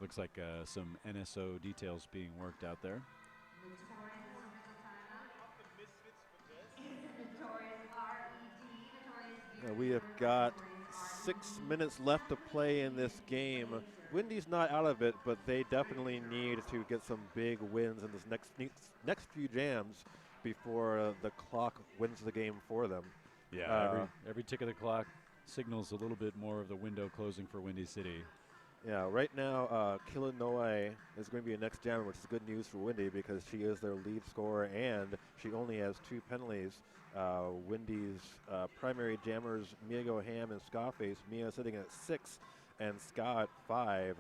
Looks like some NSO details being worked out there. We have got 6 minutes left to play in this game. Windy's not out of it, but they definitely need to get some big wins in this next few jams before the clock wins the game for them. Yeah, every tick of the clock signals a little bit more of the window closing for Windy City. Yeah, right now, Kilinoe is going to be a next jammer, which is good news for Windy because she is their lead scorer and she only has 2 penalties. Windy's primary jammers, Mia Goham and Scarface. Mia sitting at 6 and Ska at 5.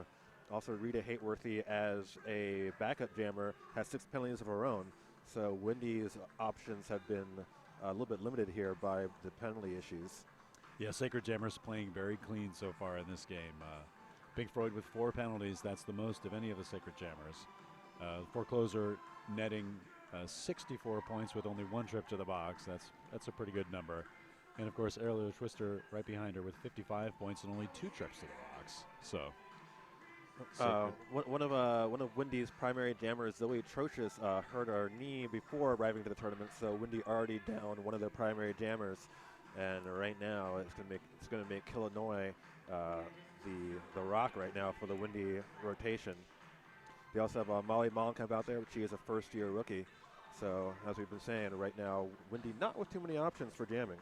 Also, Rita Hateworthy as a backup jammer has 6 penalties of her own. So Windy's options have been a little bit limited here by the penalty issues. Yeah, Sacred Jammers playing very clean so far in this game. Pink Floyd with 4 penalties. That's the most of any of the Sacred Jammers. Forecloser netting 64 points with only 1 trip to the box. That's a pretty good number. And of course, Aerial Twister right behind her with 55 points and only 2 trips to the box. So, one of Windy's primary jammers, Zoe Trocious, hurt her knee before arriving to the tournament. So Windy already down one of their primary jammers, and right now it's going to make Kilinoe the rock right now for the Windy rotation. They also have Molly Mollenkamp out there, but she is a first-year rookie. So, as we've been saying, right now, Windy not with too many options for jamming.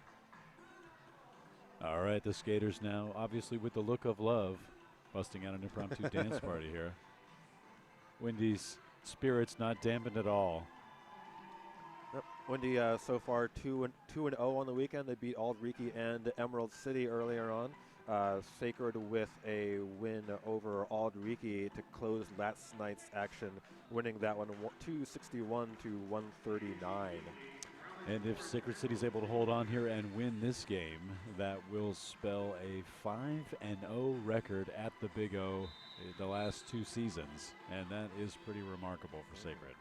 All right, the skaters now, obviously with the look of love, busting out an impromptu dance party here. Windy's spirits not dampened at all. Yep. Windy so far 2-0 on the weekend. They beat Aldriki and Emerald City earlier on. Sacred with a win over Aldriki to close last night's action, winning that one 261 to 139. And if Sacred City's able to hold on here and win this game, that will spell a 5-0 record at the Big O the last 2 seasons, and that is pretty remarkable for Sacred.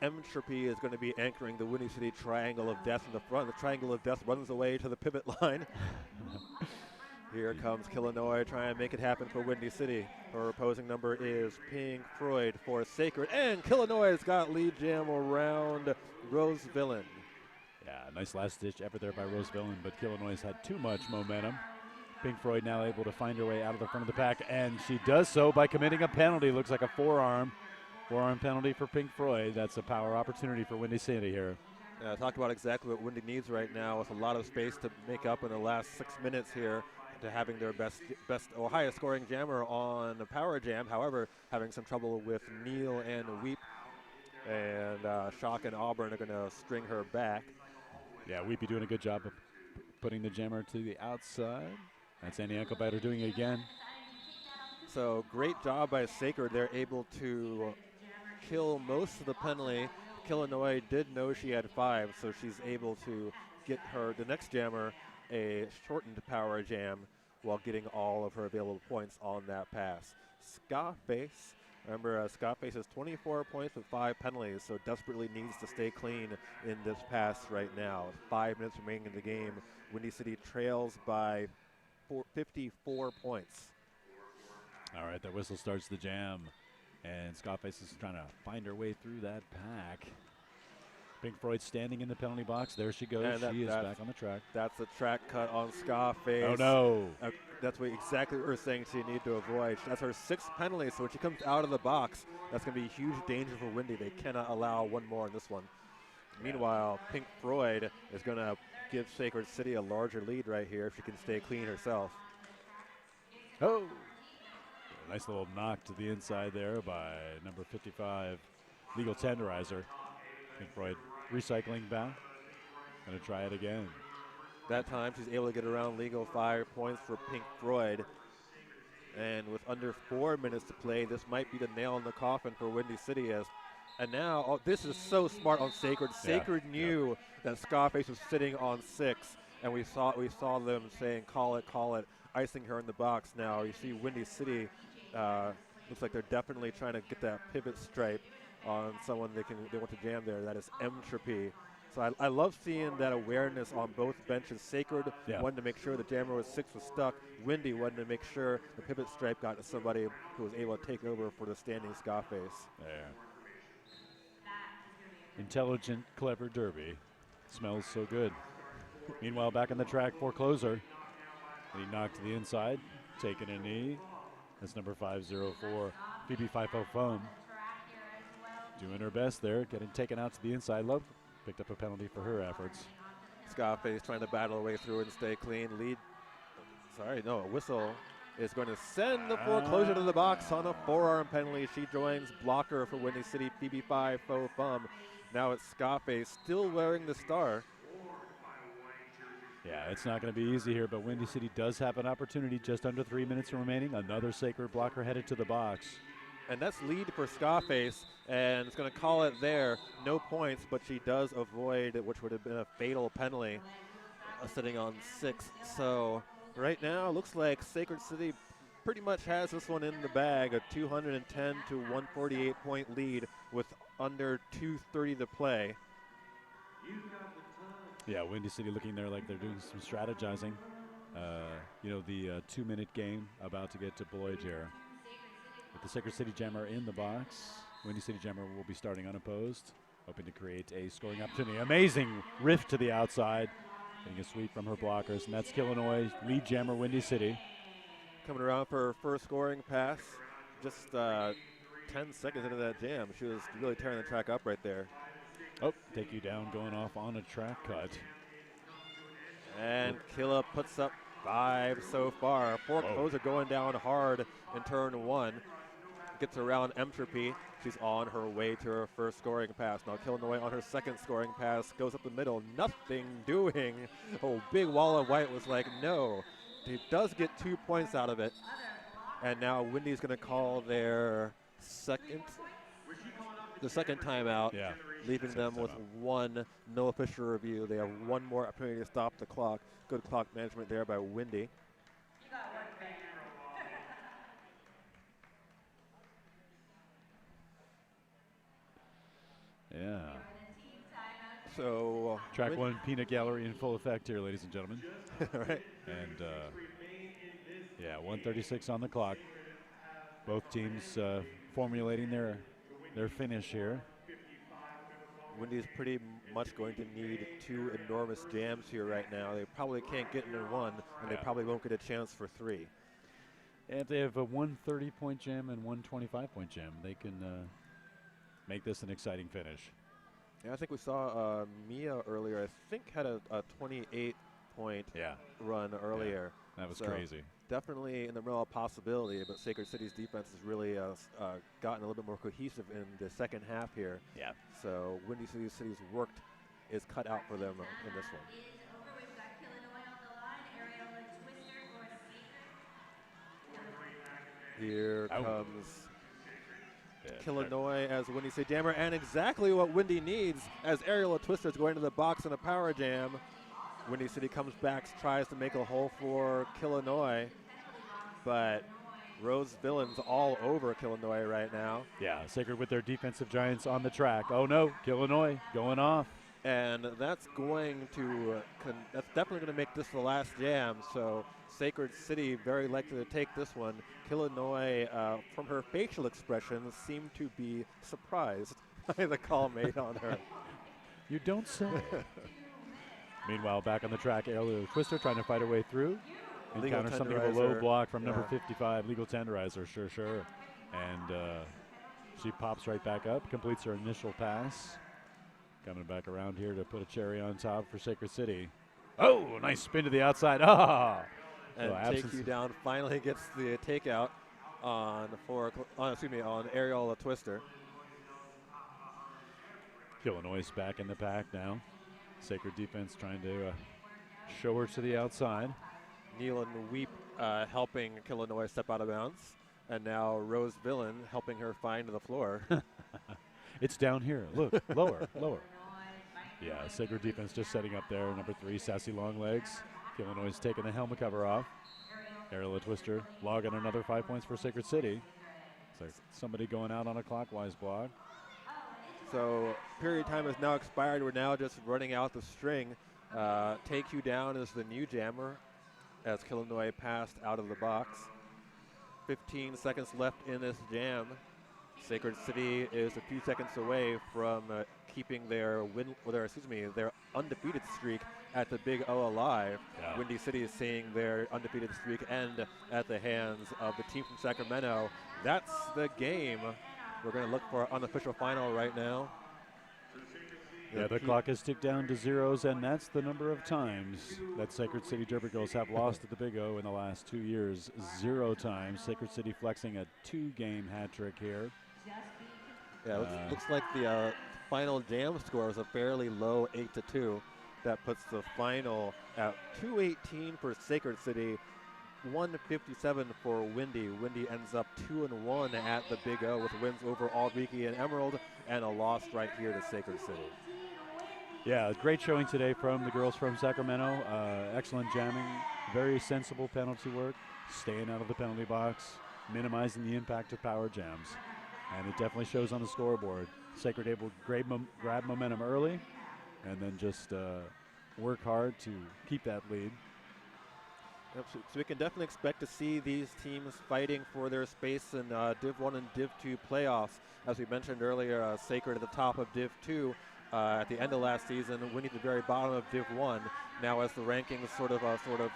Entropy is going to be anchoring the Windy City Triangle of Death in the front. The Triangle of Death runs away to the pivot line. Here comes Kilinoe trying to make it happen for Windy City. Her opposing number is Pink Floyd for Sacred. And Kilinoe's got lead jam around Rose Villain. Yeah, nice last-ditch effort there by Rose Villain, but Kilinoe's had too much momentum. Pink Floyd now able to find her way out of the front of the pack, and she does so by committing a penalty. Looks like a forearm penalty for Pink Floyd. That's a power opportunity for Windy City here. Talk about exactly what Windy needs right now with a lot of space to make up in the last 6 minutes here to having their best or highest scoring jammer on the power jam. However, having some trouble with Neil and Weep, and Shock and Auburn are going to string her back. Yeah, Weepy doing a good job of putting the jammer to the outside. That's Andy Enkelbiter doing it again. So great job by Sacred. They're able to kill most of the penalty. Kilinoe did know she had 5, so she's able to get the next jammer a shortened power jam while getting all of her available points on that pass. Scarface, remember Scarface has 24 points with 5 penalties, so desperately needs to stay clean in this pass right now. 5 minutes remaining in the game. Windy City trails by 54 points. All right, that whistle starts the jam, and Scarface is trying to find her way through that pack. Pink Floyd standing in the penalty box. There she goes. She is back on the track. That's a track cut on Scarface. Oh, no. That's exactly what we're saying she need to avoid. That's her 6th penalty, so when she comes out of the box, that's going to be a huge danger for Windy. They cannot allow one more in this one. Yeah. Meanwhile, Pink Floyd is going to give Sacred City a larger lead right here if she can stay clean herself. Oh. A nice little knock to the inside there by number 55, Legal Tenderizer. Pink Floyd recycling back. Going to try it again. That time she's able to get around Legal. 5 points for Pink Floyd. And with under 4 minutes to play, this might be the nail in the coffin for Windy City as And now, oh, this is so smart on Sacred. Sacred knew that Scarface was sitting on 6, and we saw them saying, call it, icing her in the box. Now you see Windy City looks like they're definitely trying to get that pivot stripe on someone they want to jam there. That is Entropy. So I love seeing that awareness on both benches. Sacred wanted to make sure the jammer was 6 was stuck. Windy wanted to make sure the pivot stripe got to somebody who was able to take over for the standing Scarface. There. Intelligent, clever derby. Smells so good. Meanwhile, back on the track for closer. And he knocked to the inside, taking a knee. That's number 504, Phoebe Fifo Foam. Doing her best there, getting taken out to the inside. Love picked up a penalty for her efforts. Scarface trying to battle her way through and stay clean. A whistle is going to send the foreclosure to the box on a forearm penalty. She joins blocker for Windy City, Phoebe Fifo Foam. Now it's Scarface still wearing the star. Yeah, it's not going to be easy here, but Windy City does have an opportunity. Just under 3 minutes remaining. Another Sacred blocker headed to the box. And that's lead for Scarface, and it's going to call it there. No points, but she does avoid, which would have been a fatal penalty, sitting on 6. So right now, looks like Sacred City pretty much has this one in the bag, a 210 to 148 point lead with under 2:30 to play. Yeah, Windy City looking there like they're doing some strategizing. The 2-minute game about to get to Boyd here. With the Sacred City Jammer in the box, Windy City Jammer will be starting unopposed, hoping to create a scoring opportunity. Amazing rift to the outside, getting a sweep from her blockers, and that's Illinois lead jammer Windy City. Coming around for her first scoring pass, just 10 seconds into that jam. She was really tearing the track up right there. Oh, take you down going off on a track cut. And Killa puts up 5 so far. Foreclosure going down hard in turn 1. Gets around Entropy. She's on her way to her first scoring pass. Now Illinois on her second scoring pass goes up the middle. Nothing doing. Oh, big wall of white was like, no. He does get 2 points out of it. And now Windy's going to call their second timeout, leaving them with 1, no official review. They have 1 more opportunity to stop the clock. Good clock management there by Windy. Yeah. So track 1 peanut gallery in full effect here, ladies and gentlemen. Right. And 1:36 on the clock. Both teams formulating their finish here. Windy's pretty much going to need 2 enormous jams here right now. They probably can't get into 1, and they probably won't get a chance for 3. And if they have a 130-point jam and 125-point jam, they can make this an exciting finish. Yeah, I think we saw Mia earlier. I think had a 28-point run earlier. Yeah, that was so crazy. Definitely in the realm of possibility, but Sacred City's defense has really gotten a little bit more cohesive in the second half here. Yeah. So Windy City's work is cut out for them in this one. Here comes Illinois as Windy City Jammer, and exactly what Windy needs as Aerial Twister is going to the box in a power jam. Windy City comes back, tries to make a hole for Illinois, but Rose Villain's all over Illinois right now. Yeah, Sacred with their defensive giants on the track. Oh no, Illinois going off. And that's going to, that's definitely going to make this the last jam. So Sacred City very likely to take this one. Illinois, from her facial expressions, seemed to be surprised by the call made on her. You don't say. Meanwhile, back on the track, Aerial Twister trying to fight her way through. Encounter something of a low block from number 55, Legal Tenderizer, sure. And she pops right back up, completes her initial pass. Coming back around here to put a cherry on top for Sacred City. Oh, nice spin to the outside. And Take You Down finally gets the takeout on Aerial Twister. Illinois is back in the pack now. Sacred defense trying to show her to the outside. Neal and Weep helping Illinois step out of bounds. And now Rose Villain helping her find the floor. It's down here. Look, lower, lower. Yeah, Sacred defense just setting up there. Number 3, Sassy Longlegs. Illinois is taking the helmet cover off. Aerial Twister logging another 5 points for Sacred City. So somebody going out on a clockwise block. So period time has now expired. We're now just running out the string. Take You Down is the new jammer as Illinois passed out of the box. 15 seconds left in this jam. Sacred City is a few seconds away from keeping their their undefeated streak at the Big O alive. Yeah. Windy City is seeing their undefeated streak end at the hands of the team from Sacramento. That's the game. We're going to look for an unofficial final right now. Yeah, the clock has ticked down to zeros, and that's the number of times that Sacred City Derby Girls have lost at the Big O in the last 2 years. 0 times. Sacred City flexing a 2-game hat trick here. Yeah, looks like the final jam score is a fairly low 8-2. That puts the final at 218 for Sacred City, 157 for Windy. Windy ends up 2-1 at the Big O with wins over Aldrich and Emerald and a loss right here to Sacred City. Yeah, great showing today from the girls from Sacramento. Excellent jamming, very sensible penalty work, staying out of the penalty box, minimizing the impact of power jams. And it definitely shows on the scoreboard. Sacred able to grab momentum early and then just work hard to keep that lead. So we can definitely expect to see these teams fighting for their space in Div 1 and Div 2 playoffs. As we mentioned earlier, Sacred at the top of Div 2 at the end of last season, Windy at the very bottom of Div 1. Now as the rankings sort of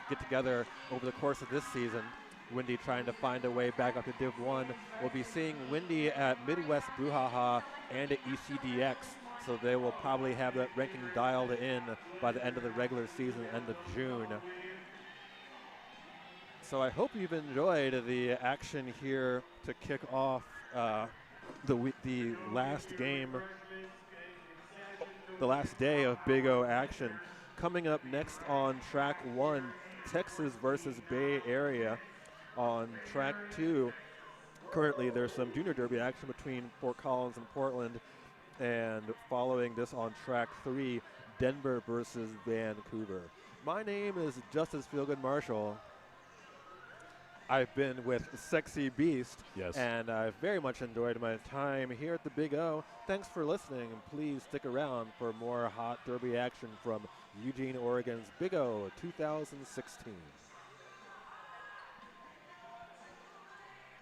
get together over the course of this season, Windy trying to find a way back up to Div 1. We'll be seeing Windy at Midwest Brouhaha and at ECDX, so they will probably have that ranking dialed in by the end of the regular season, end of June. So I hope you've enjoyed the action here to kick off the last game, the last day of Big O action. Coming up next on track 1, Texas versus Bay Area. On track 2, currently there's some junior derby action between Fort Collins and Portland. And following this on track 3, Denver versus Vancouver. My name is Justice Feelgood Marshall. I've been with Sexy Beast. Yes. And I've very much enjoyed my time here at the Big O. Thanks for listening, and please stick around for more hot derby action from Eugene, Oregon's Big O 2016.